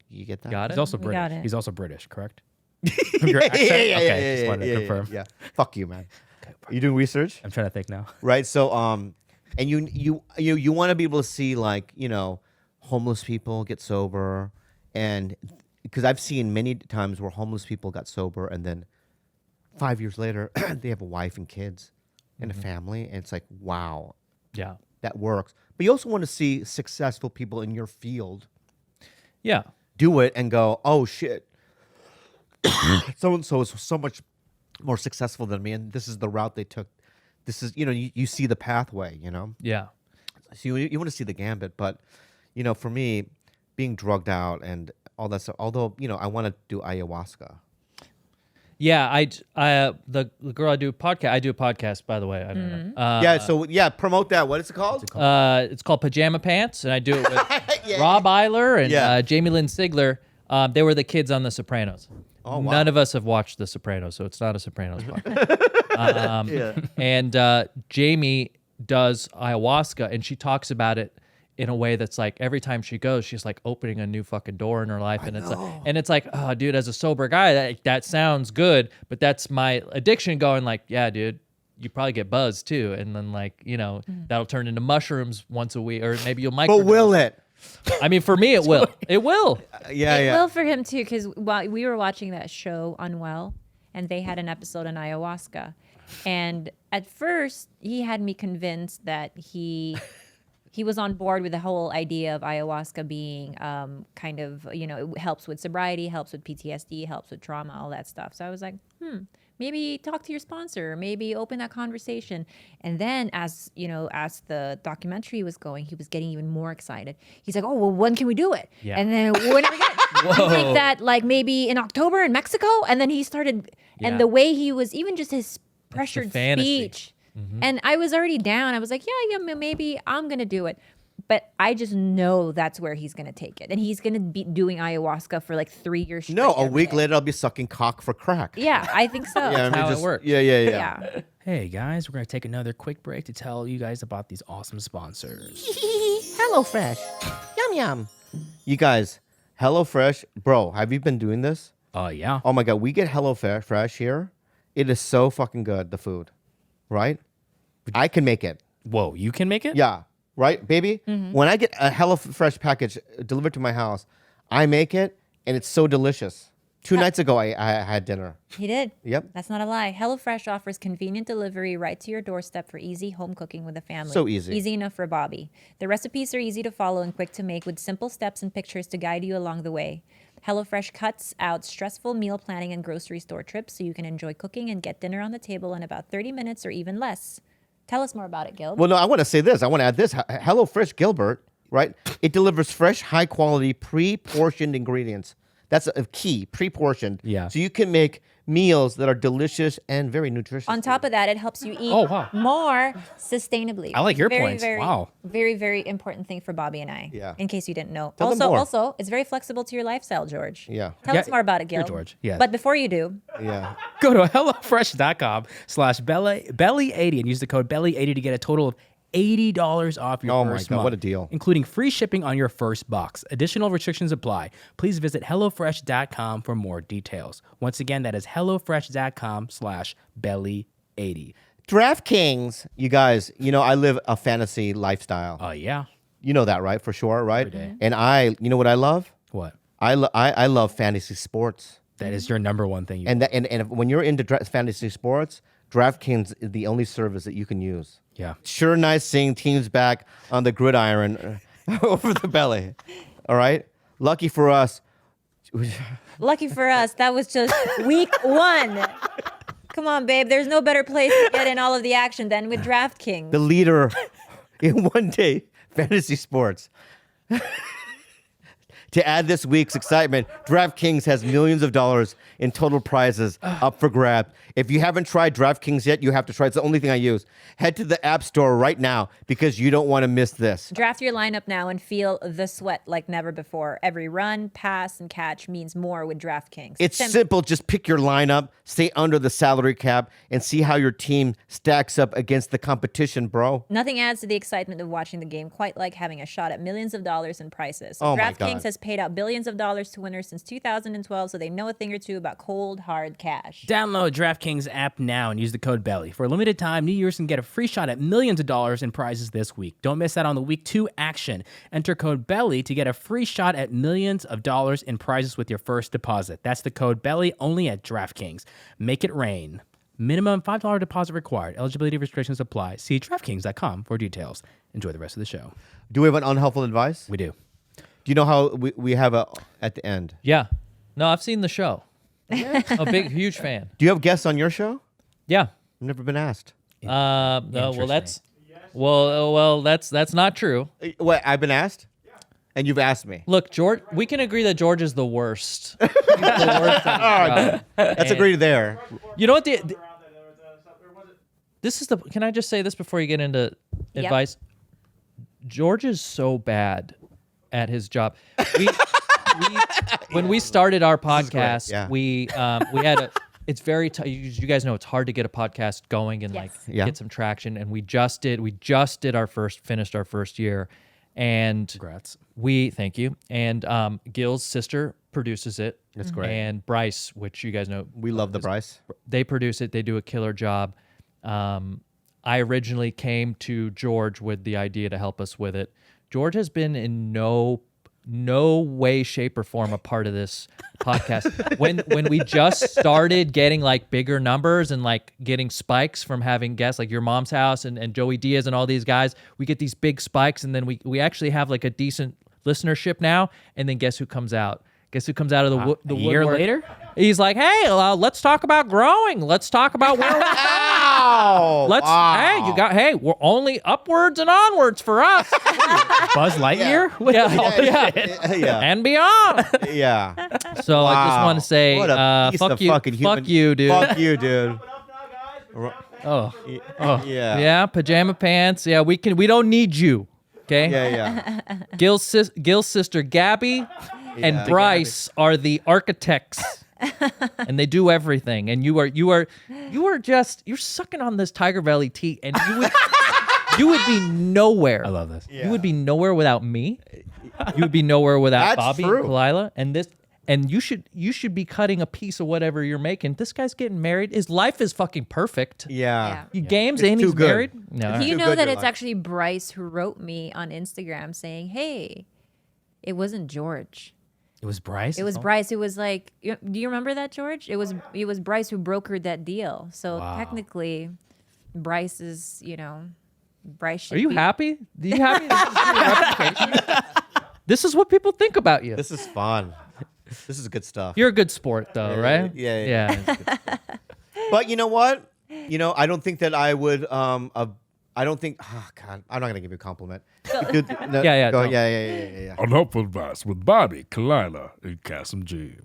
You get that? Got it? He's also We British. got it. He's also British, correct? Your accent? Okay, just wanted to confirm. Yeah. Fuck you, man. Are you doing research? I'm trying to think now. Right. So, and you want to be able to see homeless people get sober, and because I've seen many times where homeless people got sober, and then 5 years later they have a wife and kids and a family, and it's like, wow, Yeah. that works. But you also want to see successful people in your field Yeah. do it and go, oh shit, so and so is so much more successful than me, and this is the route they took. This is you see the pathway, Yeah. So you want to see the gambit, but for me, being drugged out and all that stuff. Although I want to do ayahuasca. Yeah, the girl I do a podcast, by the way. I don't know. So promote that. What is it called? It's called Pajama Pants, and I do it with Rob Eiler and jamie-lynn Sigler. They were the kids on The Sopranos. Oh, wow. None of us have watched The Sopranos, so it's not a Sopranos podcast. And Jamie does ayahuasca, and she talks about it in a way that's like every time she goes, she's like opening a new fucking door in her life, and it's like, oh, dude, as a sober guy, that sounds good, but that's my addiction going like, yeah, dude, you probably get buzzed too, and then like that'll turn into mushrooms once a week, or maybe you'll microdose. But will it? I mean, for me, it will. It will. It will for him too, because while we were watching that show Unwell, and they had an episode on ayahuasca, and at first he had me convinced that he was on board with the whole idea of ayahuasca being kind of, it helps with sobriety, helps with PTSD, helps with trauma, all that stuff. So I was like, maybe talk to your sponsor, maybe open that conversation. And then as the documentary was going, he was getting even more excited. He's like, oh, well, when can we do it? Yeah. And then when are we going to think that like maybe in October in Mexico? And then he started, and the way he was, even just his pressured speech. And I was already down. I was like, yeah, maybe I'm going to do it. But I just know that's where he's going to take it. And he's going to be doing ayahuasca for like 3 years straight. No, a week later, I'll be sucking cock for crack. Yeah, I think so. That's how it works. Yeah. Hey guys, we're going to take another quick break to tell you guys about these awesome sponsors. HelloFresh. Yum, yum. You guys, HelloFresh. Bro, have you been doing this? Yeah. Oh my God, we get HelloFresh here. It is so fucking good, the food. Right? I can make it. Whoa, you can make it? Yeah. Right, baby? When I get a HelloFresh package delivered to my house, I make it, and it's so delicious. 2 nights ago, I had dinner. He did. Yep. That's not a lie. HelloFresh offers convenient delivery right to your doorstep for easy home cooking with a family. So easy. Easy enough for Bobby. The recipes are easy to follow and quick to make with simple steps and pictures to guide you along the way. HelloFresh cuts out stressful meal planning and grocery store trips so you can enjoy cooking and get dinner on the table in about 30 minutes or even less. Tell us more about it, Gil. Well, no, I want to say this. I want to add this. HelloFresh Gilbert, right? It delivers fresh, high-quality, pre-portioned ingredients. That's a key, pre-portioned. Yeah. So you can make meals that are delicious and very nutritious. On top of that, it helps you eat more sustainably. I like your very, points. Very, wow. Very, very important thing for Bobby and I. Yeah. In case you didn't know. Tell them more. Also, it's very flexible to your lifestyle, George. Yeah. Tell us more about it, Gil. You're George. Yes. But before you do, Yeah. Go to HelloFresh.com/belly80 and use the code belly80 to get a total of $80 off your first month. What a deal. Including free shipping on your first box. Additional restrictions apply. Please visit HelloFresh.com for more details. Once again, that is HelloFresh.com/belly80. DraftKings, you guys, I live a fantasy lifestyle. Oh, yeah. You know that, right? For sure, right? Every day. And you know what I love? What? I love fantasy sports. That is your number one thing. And when you're into fantasy sports, DraftKings is the only service that you can use. Yeah. Sure, nice seeing teams back on the gridiron over the belly. All right? Lucky for us. that was just week 1. Come on, babe. There's no better place to get in all of the action than with DraftKings. The leader in one-day fantasy sports. To add this week's excitement, DraftKings has millions of dollars in total prizes up for grabs. If you haven't tried DraftKings yet, you have to try. It's the only thing I use. Head to the App Store right now because you don't want to miss this. Draft your lineup now and feel the sweat like never before. Every run, pass, and catch means more with DraftKings. It's simple. Just pick your lineup, stay under the salary cap, and see how your team stacks up against the competition, bro. Nothing adds to the excitement of watching the game quite like having a shot at millions of dollars in prizes. Oh my God. DraftKings has paid out billions of dollars to winners since 2012, so they know a thing or two about cold, hard cash. Download DraftKings app now and use the code BELLY. For a limited time, New Year's can get a free shot at millions of dollars in prizes this week. Don't miss out on the week 2 action. Enter code BELLY to get a free shot at millions of dollars in prizes with your first deposit. That's the code BELLY only at DraftKings. Make it rain. Minimum $5 deposit required. Eligibility restrictions apply. See DraftKings.com for details. Enjoy the rest of the show. Do we have an unhelpful advice? We do. Do you know how we have at the end? Yeah. No, I've seen the show. A huge fan. Do you have guests on your show? Yeah. I've never been asked. No. Well, that's not true. What? I've been asked? and you've asked me. Look, George, we can agree that George is the worst. He's the worst at his job. Let's agree there. You know what? This is the. Can I just say this before you get into advice? George is so bad at his job. When we started our podcast, we had a. It's very you guys know it's hard to get a podcast going and get some traction. And we just did our finished our first year, and Congrats. Thank you. And Gil's sister produces it. That's great. And Bryce, which you guys know, We love the Bryce. they produce it. They do a killer job. I originally came to George with the idea to help us with it. George has been in no way, shape, or form a part of this podcast. When we just started getting like bigger numbers and like getting spikes from having guests like your mom's house and Joey Diaz and all these guys, we get these big spikes, and then we actually have like a decent listenership now. And then guess who comes out? Guess who comes out of the a year woodwork? later? He's like, hey, let's talk about growing. Let's talk about where we're going. Hey, we're only upwards and onwards for us. Buzz Lightyear? Yeah. And beyond. Yeah. So I just want to say, What a piece fuck of you, fucking human. fuck you, dude. Fuck you, dude. Oh. Yeah. Yeah, pajama pants. Yeah, we don't need you. Okay. Yeah. Gil's sister Gabby and Bryce are the architects, and they do everything. And you're sucking on this TigerBelly tea, and you would be nowhere. I love this. Yeah. You would be nowhere without me. You would be nowhere without That's Bobby true. and Khalyla. And you should be cutting a piece of whatever you're making. This guy's getting married. His life is fucking perfect. Yeah. You games It's and too he's good. married. No. Do you Too know good, that you're it's like- actually Bryce who wrote me on Instagram saying, "Hey, it wasn't George. It was Bryce? It was Bryce. It was like, do you remember that, George? It was Bryce who brokered that deal. So technically, Bryce is, Bryce should Are you be- happy? Are you happy? This is what people think about you. This is fun. This is good stuff. You're a good sport, though, right? Yeah. it's good stuff. But you know what? I don't think that I would. I don't think. Oh God, I'm not gonna give you a compliment. Dude, no, Yeah. Go, No. yeah. Unhelpful advice with Bobby, Khalyla, and Kassem G.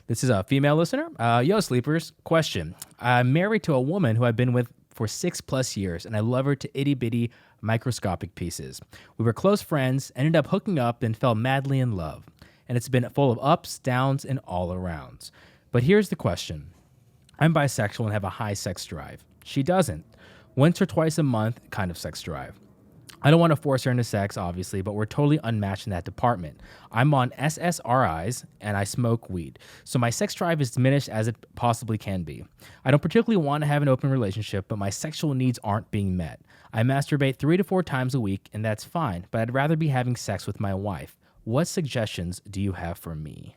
This is a female listener. Yo, sleepers. Question. I'm married to a woman who I've been with for 6+ years, and I love her to itty bitty microscopic pieces. We were close friends, ended up hooking up, and fell madly in love. And it's been full of ups, downs, and all arounds. But here's the question. I'm bisexual and have a high sex drive. She doesn't. Once or twice a month kind of sex drive. I don't want to force her into sex, obviously, but we're totally unmatched in that department. I'm on SSRIs and I smoke weed, so my sex drive is diminished as it possibly can be. I don't particularly want to have an open relationship, but my sexual needs aren't being met. I masturbate 3 to 4 times a week, and that's fine, but I'd rather be having sex with my wife. What suggestions do you have for me?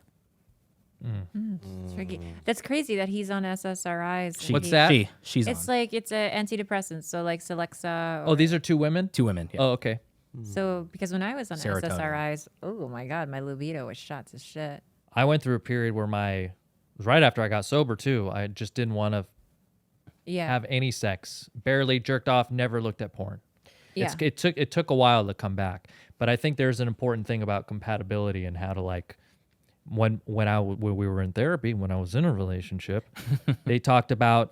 It's tricky. That's crazy that he's on SSRIs. What's that? She's It's on. like it's a antidepressant, so like Celexa. Oh, these are 2 women? 2 women. Yeah. Oh, okay. So because when I was on Serotonin. SSRIs, oh my god, my libido was shot to shit. I went through a period where right after I got sober, too, I just didn't want to Yeah. have any sex. Barely jerked off, never looked at porn. Yeah. It took a while to come back. But I think there's an important thing about compatibility and how to like when we were in therapy, when I was in a relationship, they talked about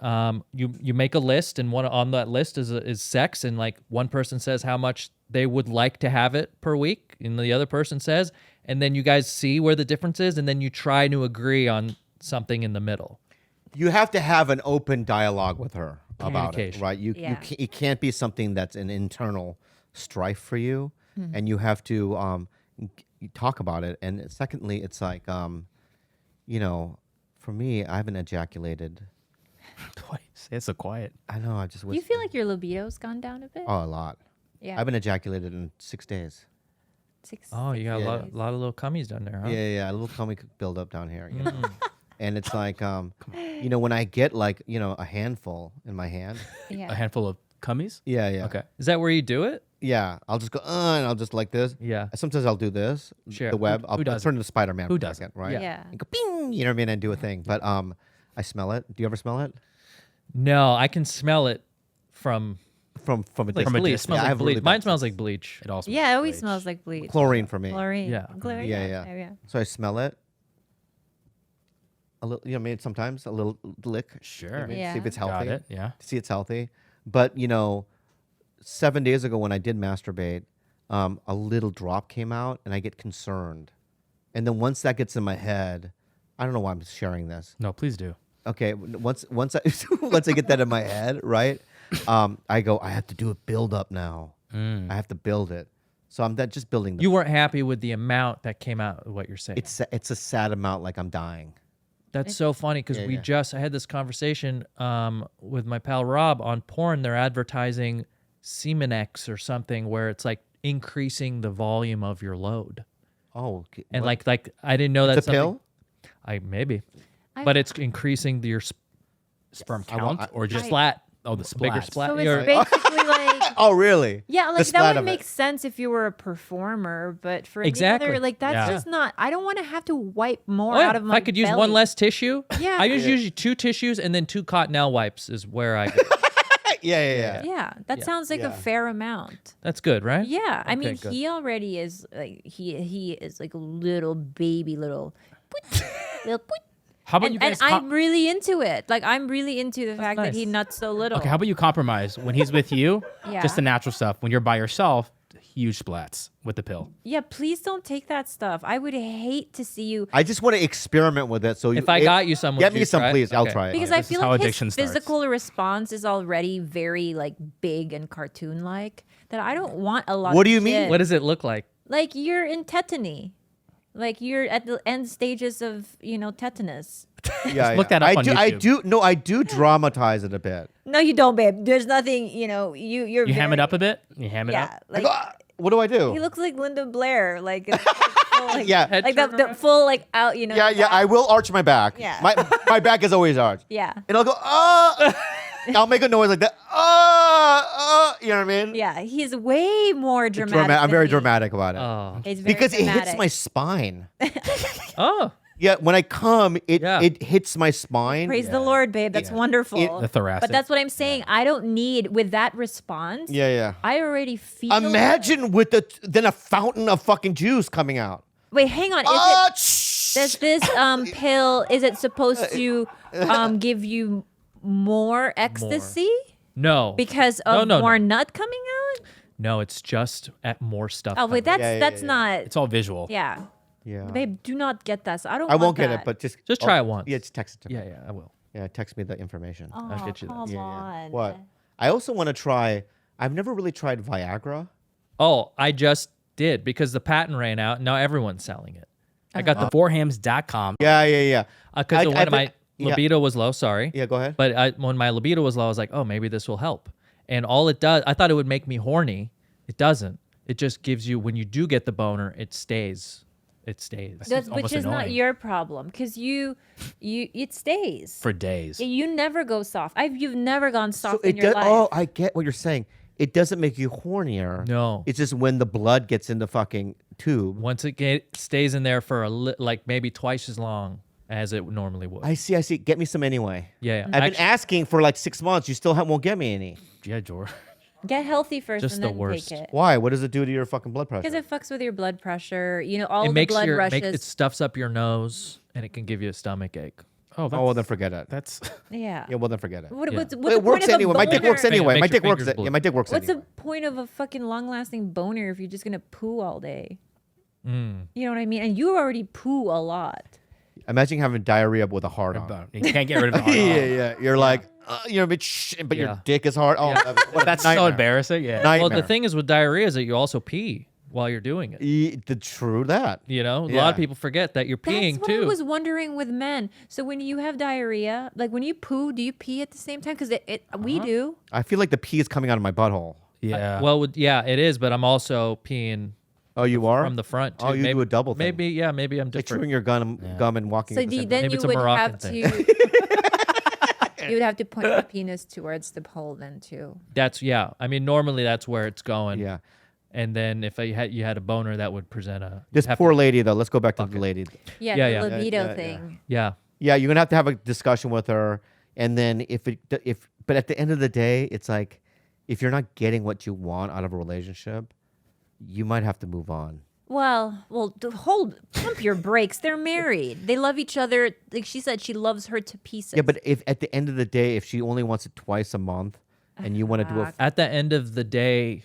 you make a list, and one on that list is sex, and like one person says how much they would like to have it per week, and the other person says, and then you guys see where the difference is, and then you try to agree on something in the middle. You have to have an open dialogue with her about it, Communication. right? Yeah. It can't be something that's an internal strife for you, and you have to you talk about it. And secondly, it's like, for me, I haven't ejaculated. Twice. It's so quiet. I know. I just Do wish. you feel like your libido's gone down a bit? Oh, a lot. Yeah. I haven't ejaculated in 6 days. Oh, you got Yeah. a lot of little cummies down there, huh? Yeah. A little tummy build up down here. You know? And it's like, when I get like, a handful in my hand. Yeah. A handful of cummies? Yeah. Okay. Is that where you do it? Yeah, I'll just go, and I'll just like this. Yeah. Sometimes I'll do this, Sure. the web. Who I'll doesn't? turn into Spider-Man. Who for a doesn't? second, right? Yeah. And go, bing, you know what I mean, and do a thing. But I smell it. Do you ever smell it? No, I can smell it from from a Like distance. bleach. It Yeah, smells I like have bleach. really Mine bad smells sense. like bleach. It all smells Yeah, it like always bleach. smells like bleach. Chlorine for me. Chlorine. Yeah. Chlorine. Yeah. So I smell it. A little, maybe sometimes a little lick. Sure. See Yeah. if it's healthy. Got it. Yeah. See it's healthy. But 7 days ago when I did masturbate, a little drop came out, and I get concerned. And then once that gets in my head, I don't know why I'm sharing this. No, please do. Okay, once I once I get that in my head, right? I go, I have to do a build up now. I have to build it. So I'm just building. You weren't happy with the amount that came out of what you're saying. It's a sad amount, like I'm dying. That's so funny because I had this conversation with my pal Rob on porn. They're advertising Semenex or something where it's like increasing the volume of your load. Oh, okay. And What? like I didn't know It's that a pill? maybe, but it's increasing your Sperm count or just splat. Oh, the Bigger splat. splat. So You're- it's basically like Oh, really? yeah, The like splat that would of make it. sense if you were a performer, but for any Exactly. other, like that's Yeah. just not. I don't want to have to wipe more Oh, yeah. out of If my. I could use one belly. less tissue. Yeah. I use usually 2 tissues and then 2 Cottonelle wipes is where I. Yeah. Yeah, that sounds like a Yeah. fair amount. That's good, right? Yeah, I mean, good. he already is like he is like a little baby, little poot. How about And, you guys? and I'm really into it. Like I'm really into the fact that nice. he nuts so little. okay, how about you compromise when he's with you? Yeah. Just the natural stuff. When you're by yourself, huge splats with the pill. Yeah, please don't take that stuff. I would hate to see you I just want to experiment with it. So If I got you some, would get me you some, try it? please. I'll Okay. try it. because This I is feel how like addiction his starts. physical response is already very like big and cartoon like that. I don't want a lot. What of do you mean? shit. What does it look like? Like you're in tetany. Like you're at the end stages of tetanus. Yeah, look that up I on do. I YouTube. do. No, I do dramatize it a bit. No, you don't, babe. There's nothing. You're. You ham it up a bit. You ham it Yeah, up. like What do I do? he looks like Linda Blair. Like, it's like full, like Yeah. Head like turn the around? full like out. Yeah. I will arch my back. Yeah. My back is always arched. Yeah. And I'll go, I'll make a noise like that. You know what I mean? Yeah, he's way more dramatic. I'm than very me. dramatic about it. Oh. He's very Because it hits dramatic. my spine. Oh. Yeah, when I come, it Yeah. it hits my spine. Praise the Lord, babe. That's wonderful. The thoracic. But that's what I'm saying. I don't need with that response. Yeah. I already feel. Imagine with then a fountain of fucking juice coming out. Wait, hang on. Does this pill? Is it supposed to give you more ecstasy No. because of No. more nut coming out? No, it's just at more stuff. Oh wait, coming. that's not. It's all visual. Yeah, Yeah. babe, do not get that. So I don't. I want won't get that. it, but just try it once. Yeah, just text it to me. Yeah, I will. Yeah, text me the information. Oh, I'll get you that. come Yeah. on. What? I also want to try. I've never really tried Viagra. Oh, I just did because the patent ran out. And now everyone's selling it. I got the Forhams.com. Yeah. because when my yeah. libido was low. Sorry. Yeah, go ahead. But when my libido was low, I was like, oh, maybe this will help. And all it does, I thought it would make me horny. It doesn't. It just gives you, when you do get the boner, it stays. It stays. That's, almost which is not annoying. your problem because you it stays. For days. You never go soft. You've never gone So soft it in your does. life. Oh, I get what you're saying. It doesn't make you hornier. No. It's just when the blood gets in the fucking tube. Once it stays in there for like maybe twice as long as it normally would. I see. Get me some anyway. Yeah. I've been asking for like 6 months. You still won't get me any. Yeah, George. Get healthy first Just and the then worst. take it. Why? What does it do to your fucking blood pressure? Because it fucks with your blood pressure. All it the makes blood rushes. it stuffs up your nose and it can give you a stomach ache. Oh, Oh, well, then forget it. that's yeah. Yeah, well, then forget it. What's it the works point of a anyway. My dick boner? works anyway. Makes My your dick works. fingers bleed. Yeah, my dick works What's anyway. the point of a fucking long-lasting boner if you're just gonna poo all day? Mm. You know what I mean? And you already poo a lot. Imagine having diarrhea with a hard on. you can't get rid of it. Yeah. You're like, but Yeah. your dick is hard. Oh, what a That's so nightmare. embarrassing. Yeah. Nightmare. Well, the thing is with diarrhea is that you also pee while you're doing it. True that. You know, a lot Yeah. of people forget that you're peeing That's what too. I was wondering with men. So when you have diarrhea, like when you poo, do you pee at the same time? Because we do. I feel like the pee is coming out of my butthole. Yeah. Well, yeah, it is, but I'm also peeing Oh, you are? from the front too. Oh, you maybe, do a double thing. Maybe, yeah, maybe I'm Like different. chewing your gum and walking. So at the same then Maybe you it's a would Moroccan have thing. to. You would have to point your penis towards the hole then too. That's yeah. I mean, normally that's where it's going. time. Yeah. And then if you had a boner, that would present a This have poor to- lady though. Let's go back to the lady. Yeah, Yeah, the yeah. libido Yeah. thing. Yeah. Yeah, you're gonna have to have a discussion with her, and then if but at the end of the day, it's like if you're not getting what you want out of a relationship, you might have to move on. Well, pump your brakes. They're married. They love each other. Like she said, she loves her to pieces. Yeah, but if at the end of the day, if she only wants it twice a month, and you want to do a At the end of the day,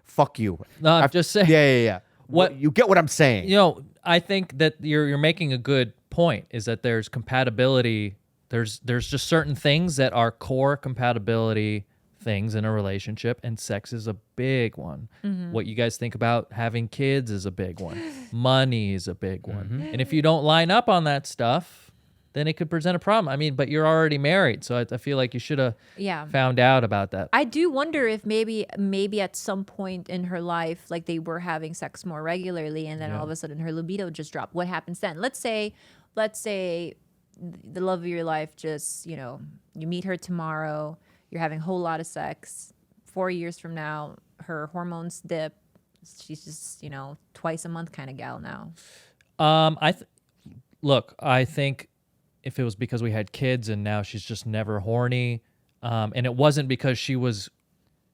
fuck you. no, I'm just saying. Yeah. What- you get what I'm saying? You know, I think that you're making a good point. Is that there's compatibility. There's just certain things that are core compatibility things in a relationship, and sex is a big one. What you guys think about having kids is a big one. Money is a big one. And if you don't line up on that stuff, then it could present a problem. I mean, but you're already married, so I feel like you should have found out about that. I do wonder if maybe at some point in her life, like they were having sex more regularly, and then all of a sudden her libido just dropped. What happens then? Let's say the love of your life just, you meet her tomorrow, you're having a whole lot of sex. 4 years from now, her hormones dip. She's just, twice a month kind of gal now. Look, I think if it was because we had kids and now she's just never horny, and it wasn't because she was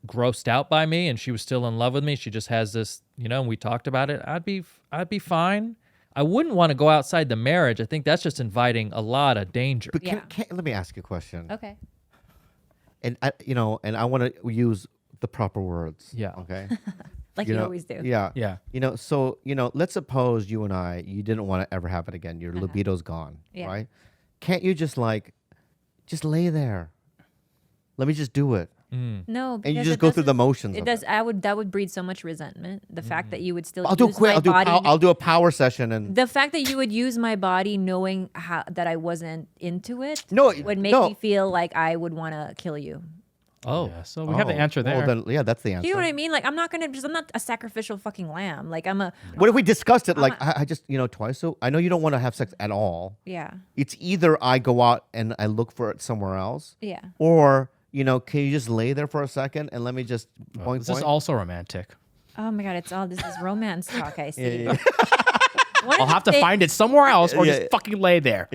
grossed out by me and she was still in love with me, she just has this, and we talked about it, I'd be fine. I wouldn't want to go outside the marriage. I think that's just inviting a lot of danger. But let me ask you a question. Okay. And I want to use the proper words. Yeah. Okay. Like you always do. Yeah. Yeah. So let's suppose you and you didn't want to ever have it again. Your libido's gone. Yeah. Right? Can't you just lay there? Let me just do it. No, And you because just it go through the doesn't- motions. It of does. It. That would breed so much resentment. The fact that you would still I'll do use my body. I'll do a power session and The fact that you would use my body knowing that I wasn't into it No, would make no. me feel like I would want to kill you. Oh, Yeah, so we have the answer there. Well, then, that's the answer. Do you know what I mean? Like I'm not a sacrificial fucking lamb. Like I'm a What if we discussed it? I just twice. So I know you don't want to have sex at all. yeah. It's either I go out and I look for it somewhere else. Yeah. Or can you just lay there for a second and let me just point? This is also romantic. Oh my god, this is romance talk. I see. Yeah. One I'll of the have to thi- find it somewhere else or Yeah. just fucking lay there.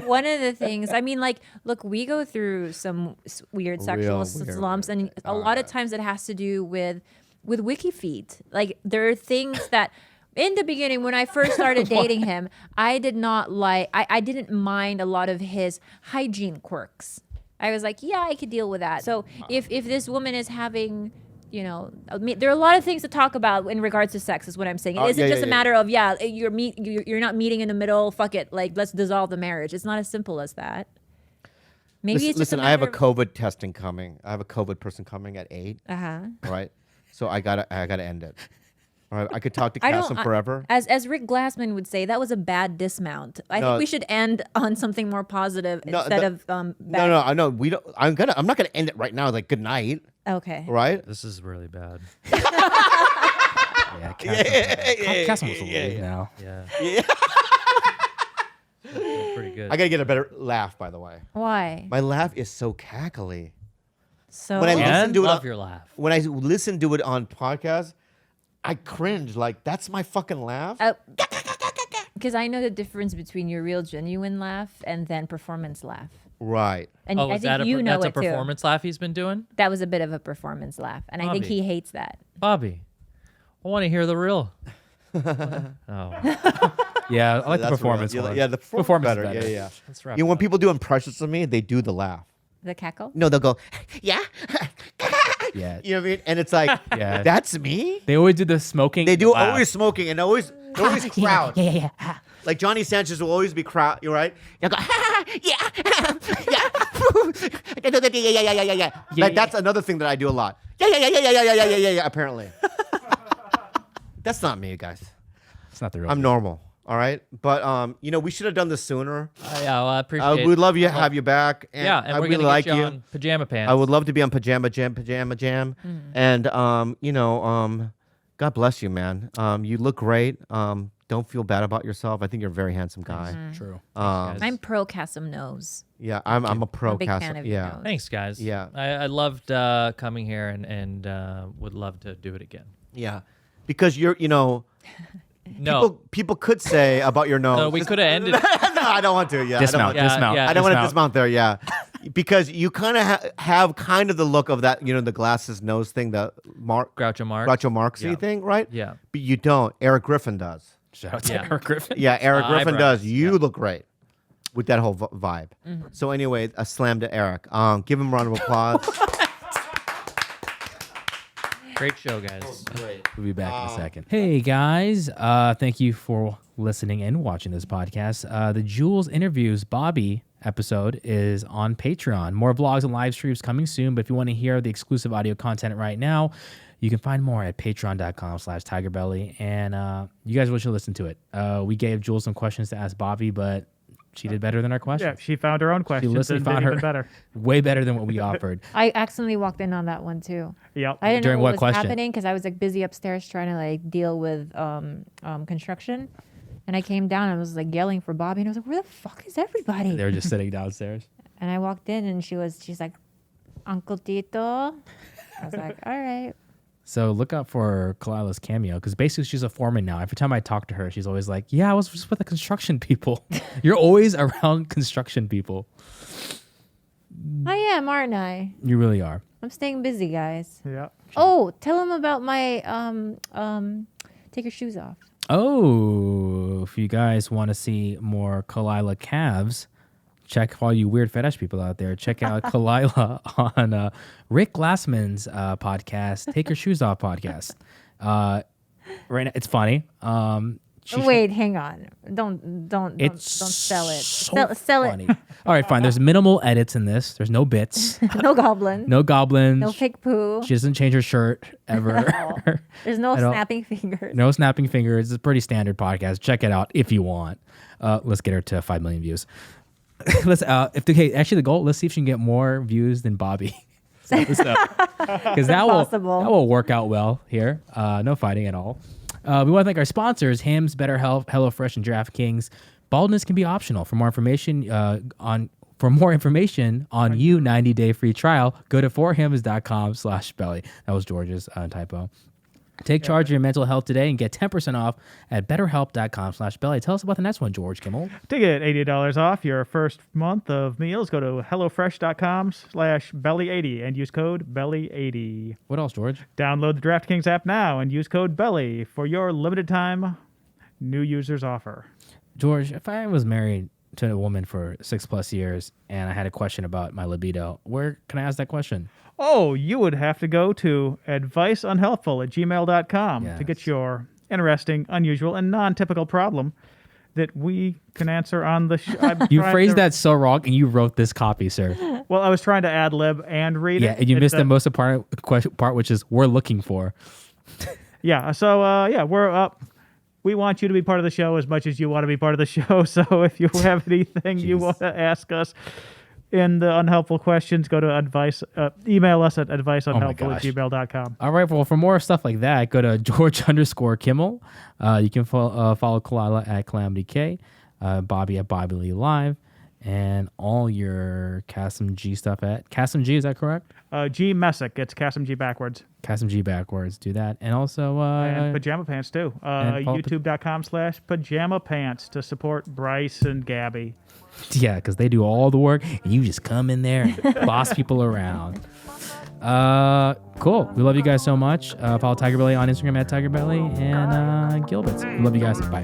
One of the things, I mean, like, look, we go through some weird sexual weird, slumps, and a lot of times it has to do with Wiki-Feet. Like, there are things that, in the beginning, when I first started dating him, I did not like, I didn't mind a lot of his hygiene quirks. I was like, yeah, I could deal with that. So if this woman is having... there are a lot of things to talk about in regards to sex. Is what I'm saying. It isn't just a matter of you're not meeting in the middle. Fuck it, like let's dissolve the marriage. It's not as simple as that. Maybe it's just listen. a I have a matter COVID testing coming. I have a COVID person coming at 8. Right. So I gotta end it. All right. I could talk to Kassem forever. As Rick Glassman would say, that was a bad dismount. I think we should end on something more positive instead of bad. No. I know we don't. I'm not gonna end it right now. Like good night. Okay. Right. this is really bad. Yeah, Kassem wants to leave now. Yeah. Pretty good. I gotta get a better laugh. By the way, Why? my laugh is so cackly. So When I listen And to it, love your laugh. when I listen to it on podcast, I cringe. Like that's my fucking laugh. because I know the difference between your real genuine laugh and then performance laugh. Right. And Oh, I is think that you know that's a it too. performance laugh he's been doing? That was a bit of a performance laugh, and I think Bobby. he hates that. Bobby, I want to hear the real. Oh, Yeah, I like the That's performance real. one. Yeah, the Performance better. is better. Yeah. let's wrap You know, it when up. people do impressions of me, they do the laugh. The cackle. No, they'll go, yeah. Yeah. You know what I mean? And it's like, Yeah. that's me. They always do the smoking. They do laugh. always smoking and always crowd. Yeah. Like Johnny Sanchez will always be crowd. You're right. You'll go, yeah. Like that's another thing that I do a lot. Yeah. Apparently, that's not me, guys. It's not the real. I'm normal. All right, but we should have done this sooner. Yeah, well, I appreciate We'd love you to have you back. And Yeah, and I we're really gonna like get you you. on Pajama Pants. I would love to be on Pajama Jam, and God bless you, man. You look great. Don't feel bad about yourself. I think you're a very handsome guy. True. I'm pro Kassem nose. Yeah, I'm a pro big fan of your Yeah, nose. Thanks, guys. Yeah. I loved coming here and would love to do it again. yeah, because you're No, people could say about your nose. no, we could have ended. No, I don't want to. Yeah, Dismount. I don't want to. Dismount. yeah. I don't want to dismount there. Yeah, because you kind of have kind of the look of that, the glasses nose thing, the Groucho Marx. Groucho Marx Yeah. thing, right? Yeah. But you don't. Eric Griffin does. Shout out to Yeah. Erik Griffin. Yeah, Eric Griffin eyebrows. does. You look great with that whole vibe. So anyway, a slam to Eric. Give him a round of applause. Great show, guys. Great. We'll be back in a second. Hey guys, thank you for listening and watching this podcast. The Jules interviews Bobby episode is on Patreon. More vlogs and live streams coming soon. But if you want to hear the exclusive audio content right now, you can find more at patreon.com/TigerBelly. And you guys should listen to it. We gave Jules some questions to ask Bobby, but she did better than our questions. Yeah, she found her own questions literally and found did her- even better. Way better than what we offered. I accidentally walked in on that one too. Yep. I didn't During know what what was question? happening because I was like busy upstairs trying to like deal with construction, and I came down and was like yelling for Bobby, and I was like, "Where the fuck is everybody?" They were just sitting downstairs. And I walked in, and she's like, "Uncle Tito." I was like, "All right." So look out for Khalyla's cameo because basically she's a foreman now. Every time I talk to her, she's always like, "Yeah, I was just with the construction people." You're always around construction people. I am, aren't I? You really are. I'm staying busy, guys. Yeah. Oh, tell them about my take your shoes off. Oh, if you guys want to see more Khalyla calves, check all you weird fetish people out there. Check out Khalyla on Rick Glassman's podcast, Take Your Shoes Off podcast. Right now, it's funny. Wait, hang on. Don't It's sell it. so Sell funny. All right, fine. There's minimal edits in this. There's no bits, it. No goblin. no goblins. No fake poo. She doesn't change her shirt ever. There's no I don't- snapping fingers. No snapping fingers. It's a pretty standard podcast. Check it out if you want. Let's get her to 5 million views. Let's actually the goal. Let's see if she can get more views than Bobby. Because that Impossible. will work out well here. No fighting at all. We want to thank our sponsors: Hims, BetterHelp, HelloFresh, and DraftKings. Baldness can be optional. For more information on you 90-day free trial, go to forhims.com/belly. That was George's typo. Take charge of your mental health today and get 10% off at betterhelp.com/belly. Tell us about the next one, George Kimmel. To get $80 off your first month of meals, go to hellofresh.com/belly80 and use code belly80. What else, George? Download the DraftKings app now and use code belly for your limited time new users offer. George, if I was married to a woman for 6+ years and I had a question about my libido, where can I ask that question? Oh, you would have to go to adviceunhelpful@gmail.com to get Yes. your interesting, unusual, and non-typical problem that we can answer on the show. You phrased that so wrong, and you wrote this copy, sir. Well, I was trying to ad lib and read Yeah, it. and you missed the It's, most important part, which is we're looking for. Yeah, so we're up. We want you to be part of the show as much as you want to be part of the show. So if you have anything you want to ask us in the unhelpful questions, go to email us at adviceunhelpful@gmail.com. All right, well, for more stuff like that, go to George_Kimmel. You can follow Khalyla at Calamity K, Bobby at Bobby Lee Live, and all your Kassem G stuff at Kassem G. Is that correct? G Messick. It's Kassem G backwards. Kassem G backwards. Do that, and also And Pajama Pants, too. and follow YouTube.com/Pajama Pants to support Bryce and Gabby. yeah, because they do all the work, and you just come in there and boss people around. Cool. We love you guys so much. Follow TigerBelly on Instagram at TigerBelly and Gilbert. We love you guys. Bye.